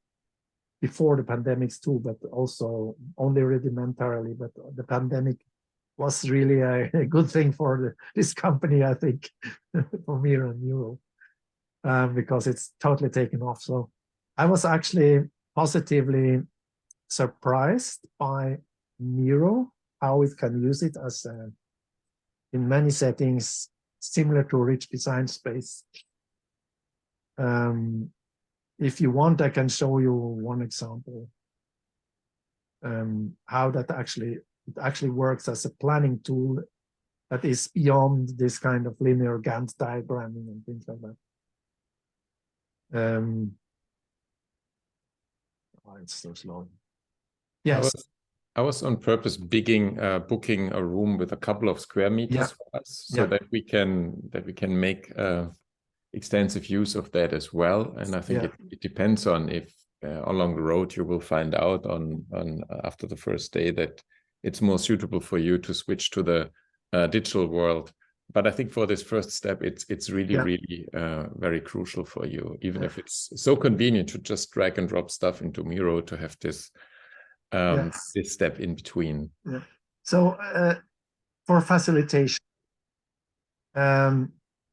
before the pandemics too, but also only rudimentarily. But the pandemic was really a good thing for this company, I think, for Miro and Miro, because it's totally taken off. So I was actually positively surprised by Miro, how it can use it as in many settings similar to a rich design space. If you want, I can show you one example how that actually works as a planning tool that is beyond this kind of linear Gantt diagramming and things like that. It's so slow. Yes. I was on purpose booking a room with a couple of square meters for us, so that we can make extensive use of that as well. And I think it depends on if along the road you will find out on after the first day that it's more suitable for you to switch to the digital world. but I think for this first step, it's really, Yeah. really very crucial for you, even if it's so convenient to just drag and drop stuff into Miro, to have this this step in between. Yeah. So for facilitation,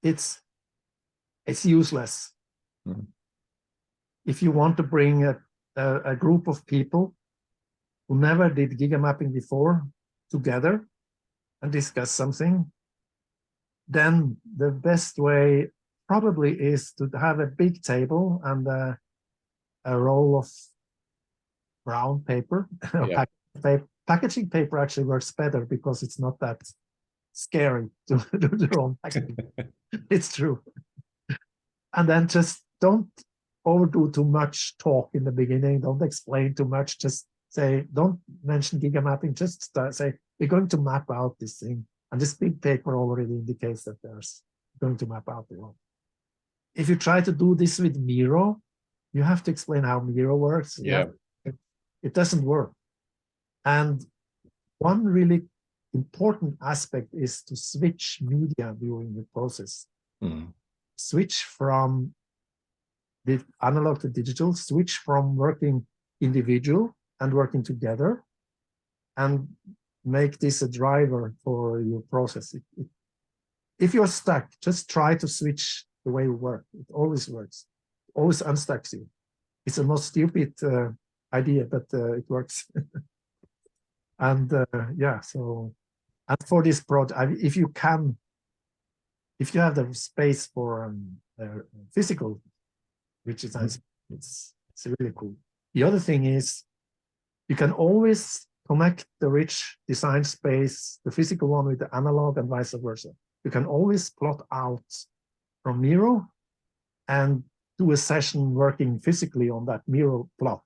it's useless. If you want to bring a group of people who never did gigamapping before together and discuss something, then the best way probably is to have a big table and a roll of brown paper. Yeah. Packaging paper actually works better because it's not that scary to do their own packaging. It's true. And then just don't overdo too much talk in the beginning. Don't explain too much. Just say, don't mention gigamapping. Just say, we're going to map out this thing. And this big paper already indicates that there's going to map out the world. If you try to do this with Miro, you have to explain how Miro works. Yeah. It doesn't work. And one really important aspect is to switch media during the process. Switch from the analog to digital, switch from working individual and working together, and make this a driver for your process. If you're stuck, just try to switch the way you work. It always works. It always unstucks you. It's the most stupid idea, but it works. And yeah, so, and for this project, if you have the space for physical rich design, it's really cool. The other thing is, you can always connect the rich design space, the physical one, with the analog and vice versa. You can always plot out from Miro and do a session working physically on that Miro plot.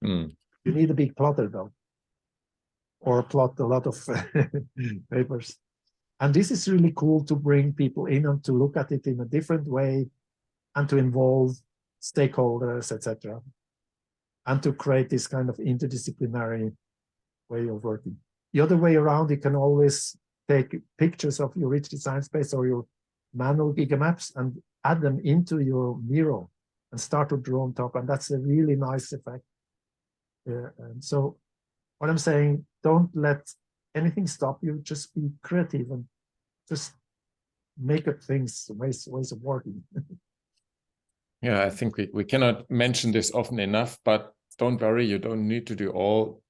You need a big plotter though, or plot a lot of papers. And this is really cool to bring people in and to look at it in a different way and to involve stakeholders, etc. And to create this kind of interdisciplinary way of working. The other way around, you can always take pictures of your rich design space or your manual gigamaps and add them into your Miro and start to draw on top. And that's a really nice effect. And so what I'm saying, don't let anything stop you. Just be creative and just make up things, ways of working. Yeah, I think we cannot mention this often enough, but don't worry, you don't need to do all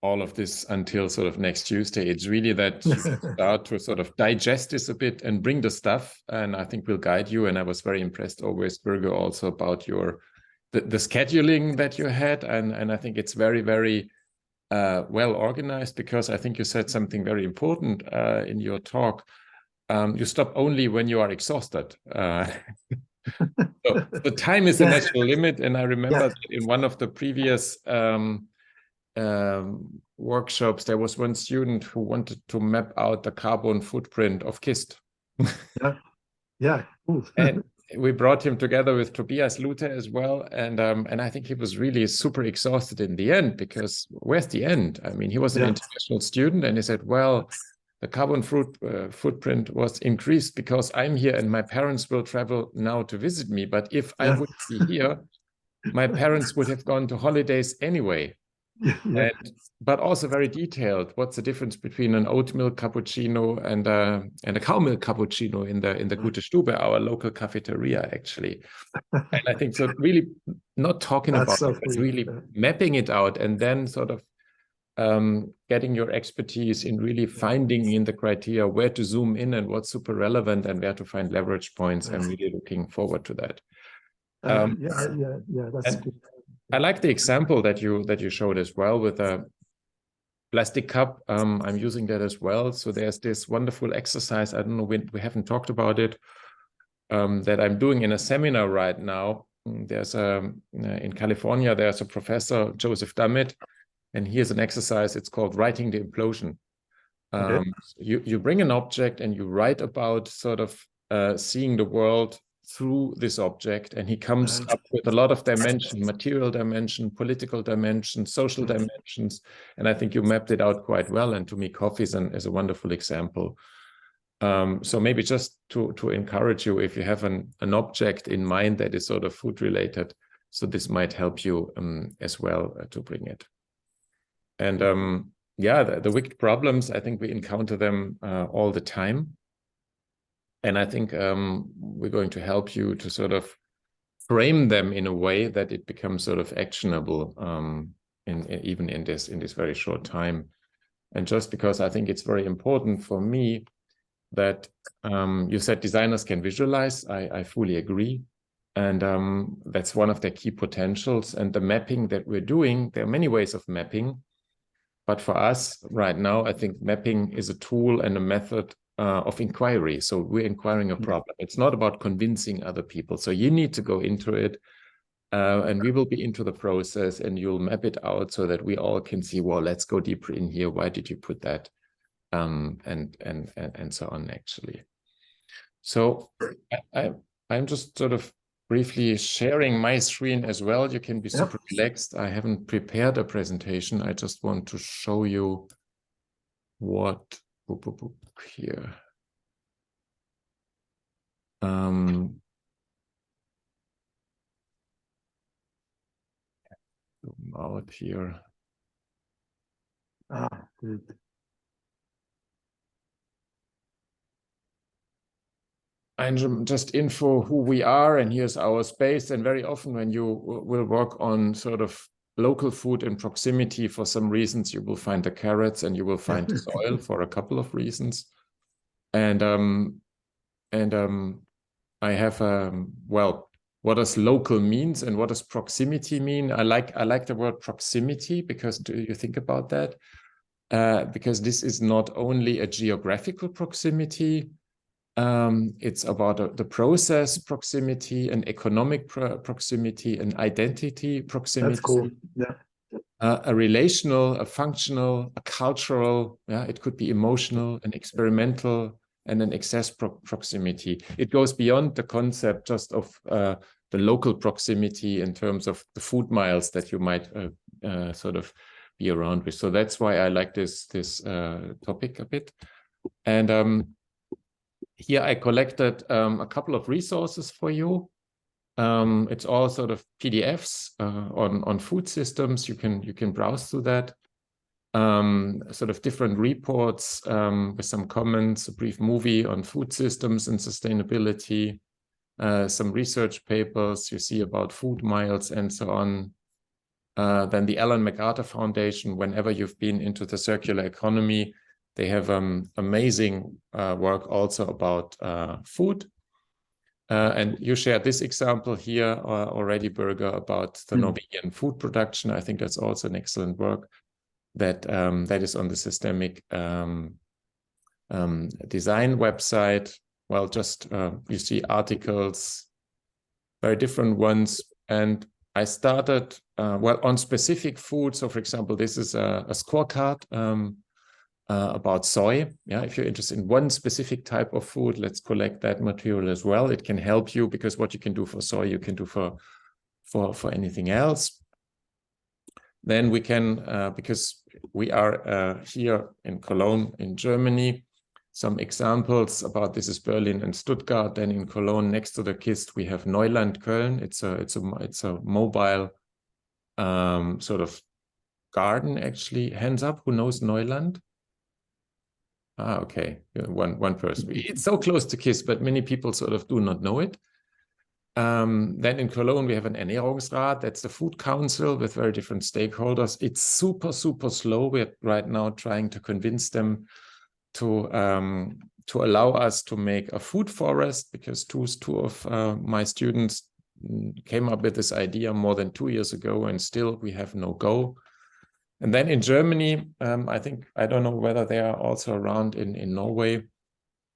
of this until sort of next Tuesday. It's really that you start to sort of digest this a bit and bring the stuff, and I think we'll guide you. And I was very impressed always, Birger, also about the scheduling that you had, and I think it's very, very well organized, because I think you said something very important in your talk. You stop only when you are exhausted. So the time is a natural limit, and I remember that in one of the previous workshops, there was one student who wanted to map out the carbon footprint of KISD. Cool. And we brought him together with Tobias Luther as well, and I think he was really super exhausted in the end, because where's the end? I mean, he was an international student, and he said, well, the carbon footprint was increased because I'm here and my parents will travel now to visit me. But if I would be here, my parents would have gone to holidays anyway. But also very detailed. What's the difference between an oat milk cappuccino and a cow milk cappuccino in the Gute Stube, our local cafeteria, actually. And I think so. Really, not talking about it, but really mapping it out, and then sort of getting your expertise in really finding in the criteria where to zoom in and what's super relevant and where to find leverage points. I'm really looking forward to that. That's good. I like the example that you showed as well with a plastic cup. I'm using that as well. So there's this wonderful exercise. I don't know, we haven't talked about it, that I'm doing in a seminar right now. There's in California, there's a professor, Joseph Dummett, and here's an exercise. It's called writing the implosion. You bring an object and you write about sort of seeing the world through this object, and he comes up with a lot of dimension, material dimension, political dimension, social dimensions, and I think you mapped it out quite well. And to me, coffee is a wonderful example. So maybe just to encourage you, if you have an object in mind that is sort of food related, so this might help you as well to bring it. And yeah, the wicked problems, I think we encounter them all the time. And I think we're going to help you to sort of frame them in a way that it becomes sort of actionable even in this very short time. And just because I think it's very important for me that you said designers can visualize, I fully agree. And that's one of their key potentials. And the mapping that we're doing, there are many ways of mapping. But for us right now, I think mapping is a tool and a method of inquiry. So we're inquiring a problem. It's not about convincing other people. So you need to go into it and we will be into the process and you'll map it out so that we all can see, well, let's go deeper in here. Why did you put that? And so on, actually. So I'm just sort of briefly sharing my screen as well. You can be super relaxed. I haven't prepared a presentation. I just want to show you what here. Zoom out here. Good. And just info who we are, and here's our space. And very often when you will work on sort of local food in proximity, for some reasons, you will find the carrots and you will find the soil for a couple of reasons. And I have, well, what does local means and what does proximity mean? I like the word proximity because do you think about that? Because this is not only a geographical proximity, it's about the process proximity, and economic proximity, and identity proximity. That's cool. Yeah. A relational, a functional, a cultural. Yeah, it could be emotional, an experimental, and an access proximity. It goes beyond the concept just of the local proximity in terms of the food miles that you might sort of be around with. So that's why I like this topic a bit. And here I collected a couple of resources for you. It's all sort of PDFs on food systems. You can browse through that. Sort of different reports with some comments, a brief movie on food systems and sustainability, some research papers you see about food miles and so on. Then the Ellen MacArthur Foundation, whenever you've been into the circular economy, they have amazing work also about food. And you shared this example here already, Birger, about the Norwegian food production. I think that's also an excellent work that is on the systemic design website. Well, just you see articles, very different ones. And I started, well, on specific food. So for example, this is a scorecard about soy. Yeah, if you're interested in one specific type of food, let's collect that material as well. It can help you because what you can do for soy, you can do for anything else. Then we can, because we are here in Cologne, in Germany, some examples about this is Berlin and Stuttgart. Then in Cologne, next to the KISD, we have Neuland Köln. It's a mobile sort of garden, actually. Hands up, who knows Neuland? Ah, okay, one person. It's so close to KISD, but many people sort of do not know it. Then in Cologne, we have an Ernährungsrat. That's the food council with very different stakeholders. It's super, super slow. We're right now trying to convince them to allow us to make a food forest, because two of my students came up with this idea more than 2 years ago, and still we have no go. And then in Germany, I think, I don't know whether they are also around in Norway.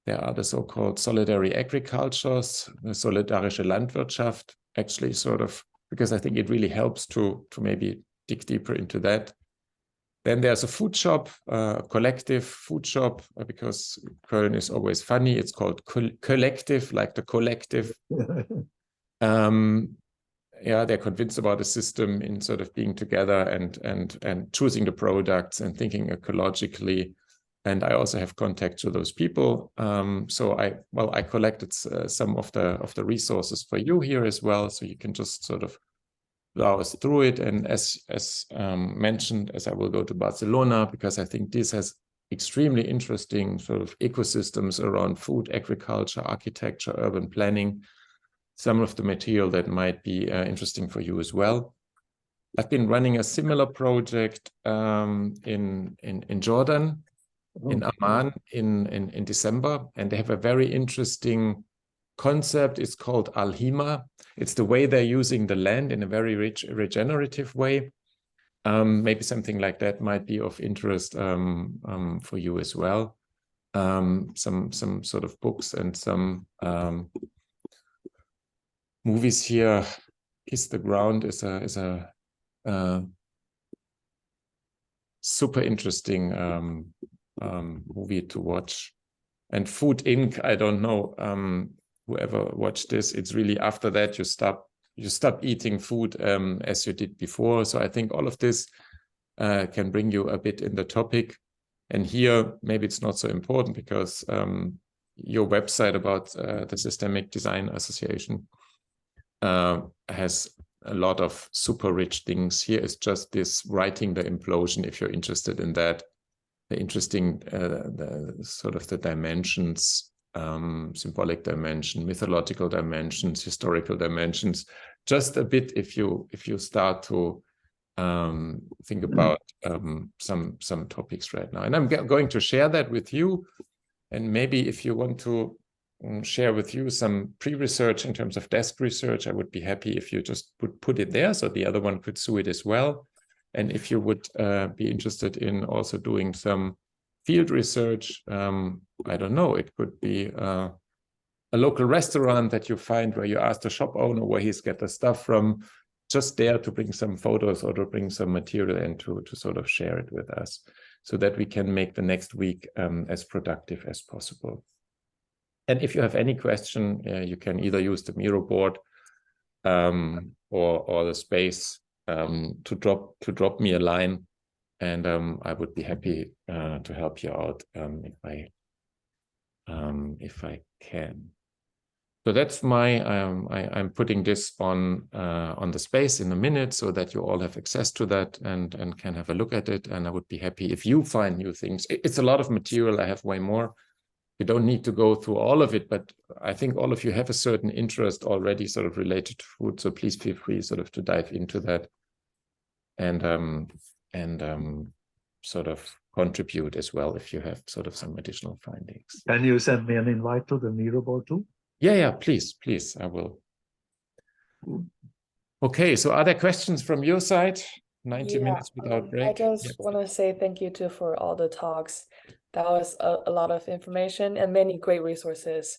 There are the so-called solidary agricultures, the solidarische Landwirtschaft, actually sort of, because I think it really helps to maybe dig deeper into that. Then there's a food shop, a collective food shop, because Köln is always funny. It's called collective, like the collective. Yeah, they're convinced about a system in sort of being together and choosing the products and thinking ecologically. And I also have contact to those people. So I collected some of the resources for you here as well. So you can just sort of browse through it. And as mentioned, as I will go to Barcelona, because I think this has extremely interesting sort of ecosystems around food, agriculture, architecture, urban planning, some of the material that might be interesting for you as well. I've been running a similar project in Jordan, in Amman in December, and they have a very interesting concept. It's called Al-Hima. It's the way they're using the land in a very rich, regenerative way. Maybe something like that might be of interest for you as well. Some sort of books and some movies here. Kiss the Ground is a super interesting movie to watch. And Food Inc., I don't know whoever watched this. It's really after that you stop eating food as you did before. So I think all of this can bring you a bit in the topic. And here maybe it's not so important because your website about the Systemic Design Association has a lot of super rich things. Here is just this writing the implosion, if you're interested in that. The interesting the sort of the dimensions, symbolic dimension, mythological dimensions, historical dimensions, just a bit if you start to think about some topics right now. And I'm going to share that with you. And maybe if you want to share with you some pre-research in terms of desk research, I would be happy if you just would put it there so the other one could see it as well. And if you would be interested in also doing some field research, I don't know, it could be a local restaurant that you find where you ask the shop owner where he's got the stuff from, just there to bring some photos or to bring some material and to sort of share it with us so that we can make the next week as productive as possible. And if you have any question, you can either use the Miro board or the space to drop me a line, and I would be happy to help you out if I can. So that's my I'm putting this on the space in a minute so that you all have access to that and can have a look at it. And I would be happy if you find new things. It's a lot of material. I have way more. You don't need to go through all of it, but I think all of you have a certain interest already sort of related to food. So please feel free sort of to dive into that and sort of contribute as well if you have sort of some additional findings. Can you send me an invite to the Miro board too? Yeah, please, I will. Okay, so are there questions from your side? 90 minutes without break. I just want to say thank you too for all the talks. That was a lot of information and many great resources.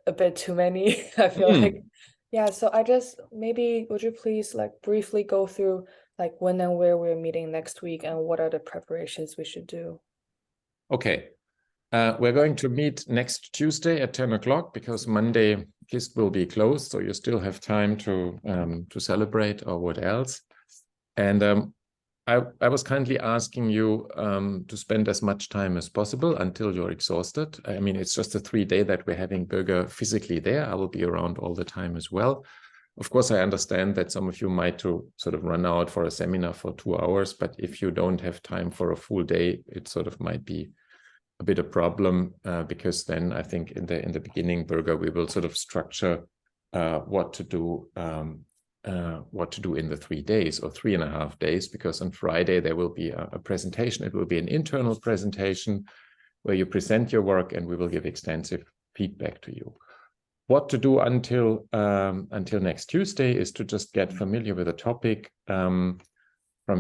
A bit too many, I feel like. Yeah, so I just maybe would you please like briefly go through like when and where we're meeting next week and what are the preparations we should do? Okay. We're going to meet next Tuesday at 10 o'clock because Monday KISD will be closed, so you still have time to celebrate or what else. And I was kindly asking you to spend as much time as possible until you're exhausted. I mean, it's just a 3-day that we're having Birger physically there. I will be around all the time as well. Of course, I understand that some of you might to sort of run out for a seminar for 2 hours, but if you don't have time for a full day, it sort of might be a bit of a problem because then I think in the beginning, Birger, we will sort of structure what to do in the 3 days or 3.5 days, because on Friday there will be a presentation. It will be an internal presentation where you present your work and we will give extensive feedback to you. What to do until next Tuesday is to just get familiar with the topic from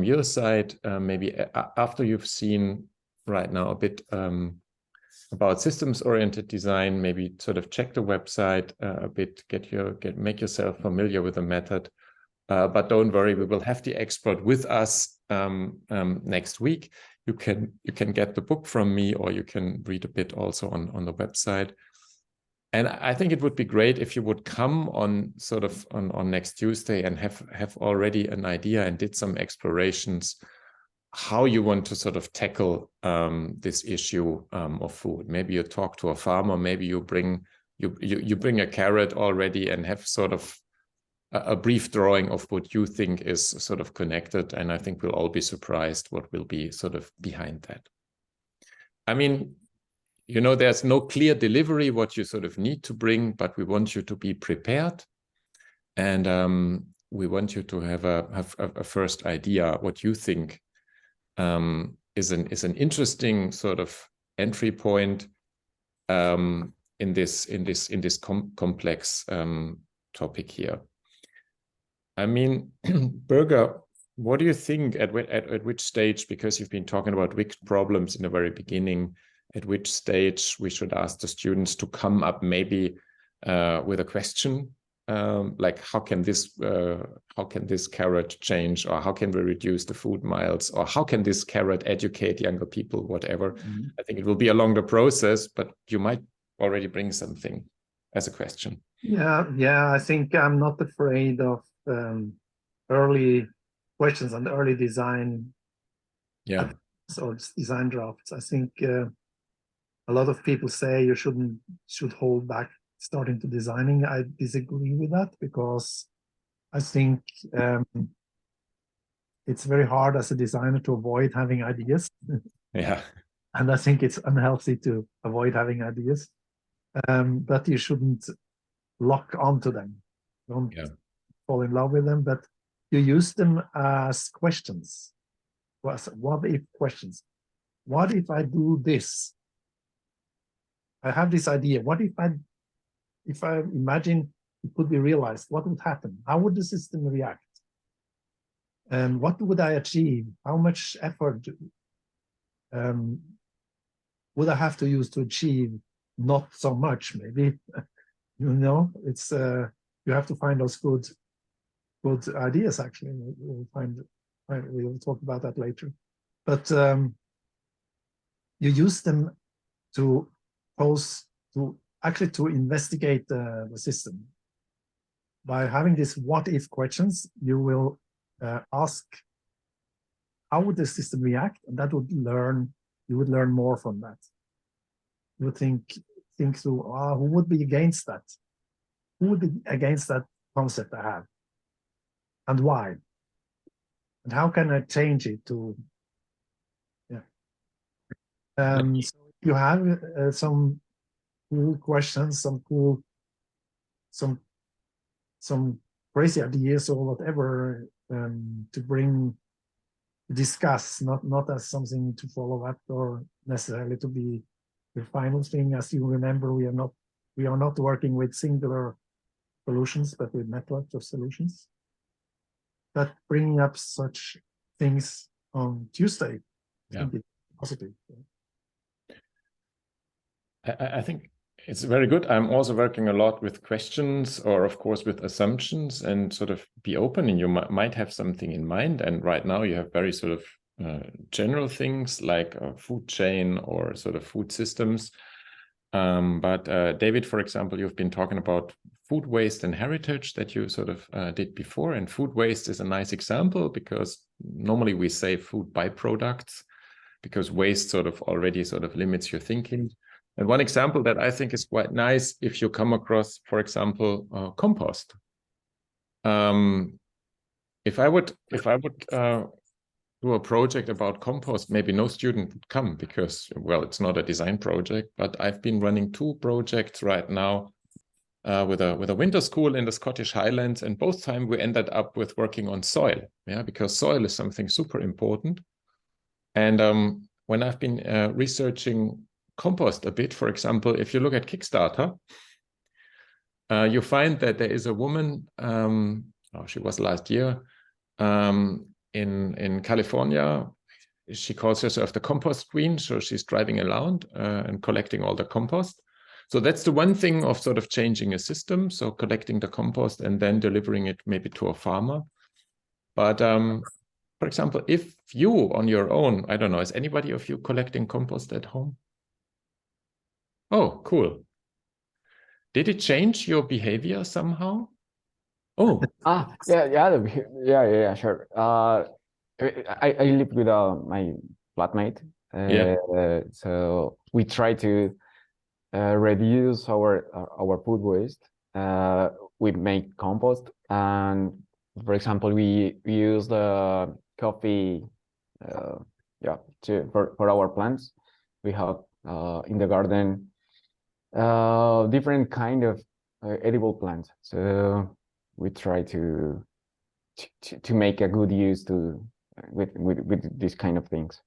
your side, maybe after you've seen right now a bit about systems-oriented design, maybe sort of check the website a bit, make yourself familiar with the method. But don't worry, we will have the expert with us next week. You can get the book from me, or you can read a bit also on the website. And I think it would be great if you would come on sort of on next Tuesday and have already an idea and did some explorations how you want to sort of tackle this issue of food. Maybe you talk to a farmer, maybe you bring a carrot already and have sort of a brief drawing of what you think is sort of connected. And I think we'll all be surprised what will be sort of behind that. I mean, you know, there's no clear delivery what you sort of need to bring, but we want you to be prepared. And we want you to have a first idea what you think is an interesting sort of entry point in this complex topic here. I mean, Birger, what do you think at which stage, because you've been talking about mixed problems in the very beginning, at which stage we should ask the students to come up maybe with a question, like how can this carrot change, or how can we reduce the food miles, or how can this carrot educate younger people, whatever. Mm-hmm. I think it will be a longer process, but you might already bring something as a question. Yeah, I think I'm not afraid of early questions and early design. Yeah. So design drafts. I think a lot of people say you should hold back starting to designing. I disagree with that, because I think it's very hard as a designer to avoid having ideas. Yeah. And I think it's unhealthy to avoid having ideas. But you shouldn't lock onto them. Don't fall in love with them, but you use them as questions. What if questions? What if I do this? I have this idea. What if I imagine it could be realized? What would happen? How would the system react? And what would I achieve? How much effort would I have to use to achieve? Not so much, maybe. You know, it's you have to find those good ideas. Actually, we'll talk about that later. But you use them to investigate the system. By having these what if questions, you will ask how would the system react, and that would you would learn more from that. You would think through, who would be against that? Who would be against that concept I have? And why? And how can I change it to, so you have some cool questions, some crazy ideas or whatever to discuss, not as something to follow up or necessarily to be the final thing. As you remember, we are not working with singular solutions, but with networks of solutions. But bringing up such things on Tuesday would be positive. I think it's very good. I'm also working a lot with questions, or of course with assumptions, and sort of be open, and you might have something in mind. And right now you have very sort of general things like a food chain or sort of food systems. But David, for example, you've been talking about food waste and heritage that you sort of did before. And food waste is a nice example, because normally we say food byproducts, because waste sort of already sort of limits your thinking. And one example that I think is quite nice, if you come across, for example, compost. If I would do a project about compost, maybe no student would come, because, well, it's not a design project. But I've been running 2 projects right now with a winter school in the Scottish Highlands, and both times we ended up with working on soil, because soil is something super important. And when I've been researching compost a bit, for example, if you look at Kickstarter, you find that there is a woman, she was last year, in California. She calls herself the compost queen, so she's driving around and collecting all the compost. So that's the one thing of sort of changing a system, so collecting the compost and then delivering it maybe to a farmer. But for example, if you on your own, I don't know, is anybody of you collecting compost at home? Oh, cool. Did it change your behavior somehow? Oh. Yeah, sure. I live with my flatmate. So we try to reduce our food waste. We make compost, and for example, we use the coffee, for our plants. We have in the garden different kind of edible plants. So we try to make a good use with these kind of things.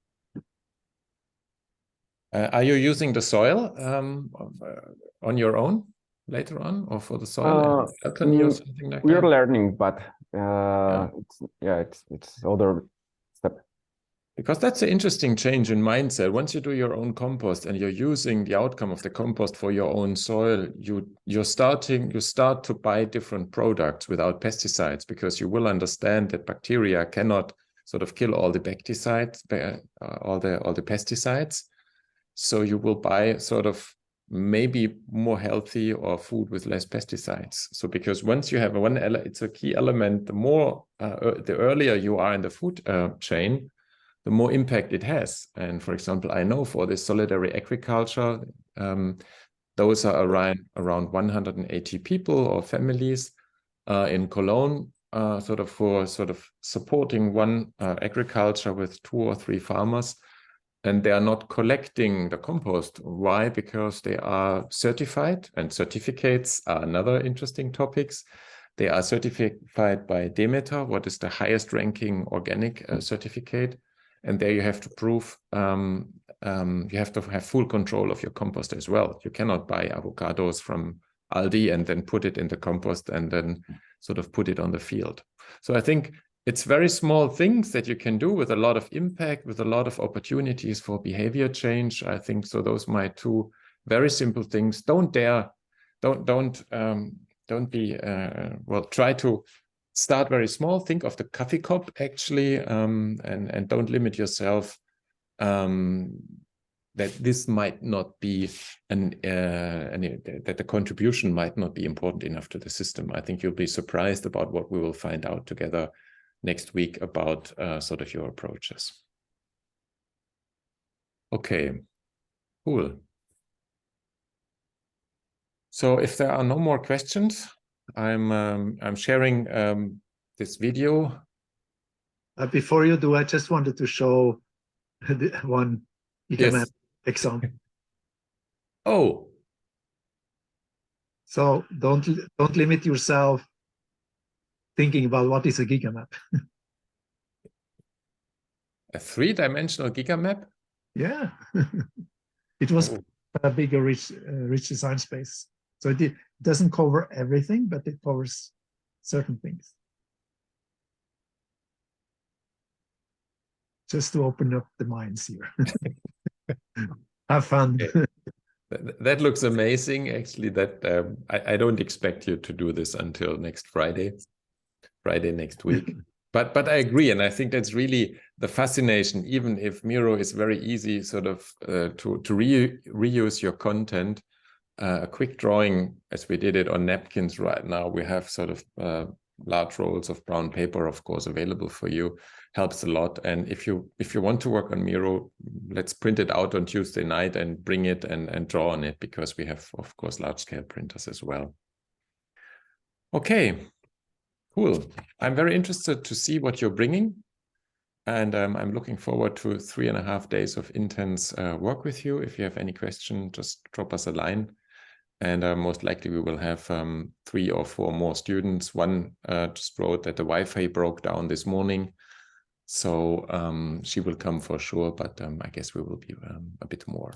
Are you using the soil on your own later on, or for the soil alchemy or something like that? We're learning, but it's other step. Because that's an interesting change in mindset. Once you do your own compost and you're using the outcome of the compost for your own soil, you start to buy different products without pesticides, because you will understand that bacteria cannot sort of kill all the pesticides, all the pesticides. So you will buy sort of maybe more healthy or food with less pesticides. So because once you have it's a key element, the earlier you are in the food chain, the more impact it has. And for example, I know for this solidary agriculture, those are around 180 people or families in Cologne, sort of supporting one agriculture with 2 or 3 farmers. And they are not collecting the compost. Why? Because they are certified, and certificates are another interesting topics. They are certified by Demeter, what is the highest ranking organic certificate. And there you have to prove, you have to have full control of your compost as well. You cannot buy avocados from Aldi and then put it in the compost and then sort of put it on the field. So I think it's very small things that you can do with a lot of impact, with a lot of opportunities for behavior change. I think so. Those are my 2 very simple things. Try to start very small. Think of the coffee cup actually, and don't limit yourself. That this might not be that the contribution might not be important enough to the system. I think you'll be surprised about what we will find out together next week about sort of your approaches. Okay, cool. So if there are no more questions, I'm sharing this video. Before you do, I just wanted to show one Yes. example. Oh. So don't limit yourself thinking about what is a gigamap. A 3-dimensional gigamap? Yeah. It was a bigger rich design space. So it doesn't cover everything, but it covers certain things. Just to open up the minds here. Have fun. Okay. That looks amazing. Actually, that I don't expect you to do this until next Friday next week. But I agree, and I think that's really the fascination. Even if Miro is very easy, sort of to reuse your content, a quick drawing, as we did it on napkins right now. We have sort of large rolls of brown paper, of course, available for you. Helps a lot. And if you want to work on Miro, let's print it out on Tuesday night and bring it and draw on it, because we have, of course, large scale printers as well. Okay. Cool. I'm very interested to see what you're bringing, and I'm looking forward to 3.5 days of intense work with you. If you have any question, just drop us a line, and most likely we will have 3 or 4 more students. One just wrote that the Wi-Fi broke down this morning, so she will come for sure, but I guess we will be a bit more.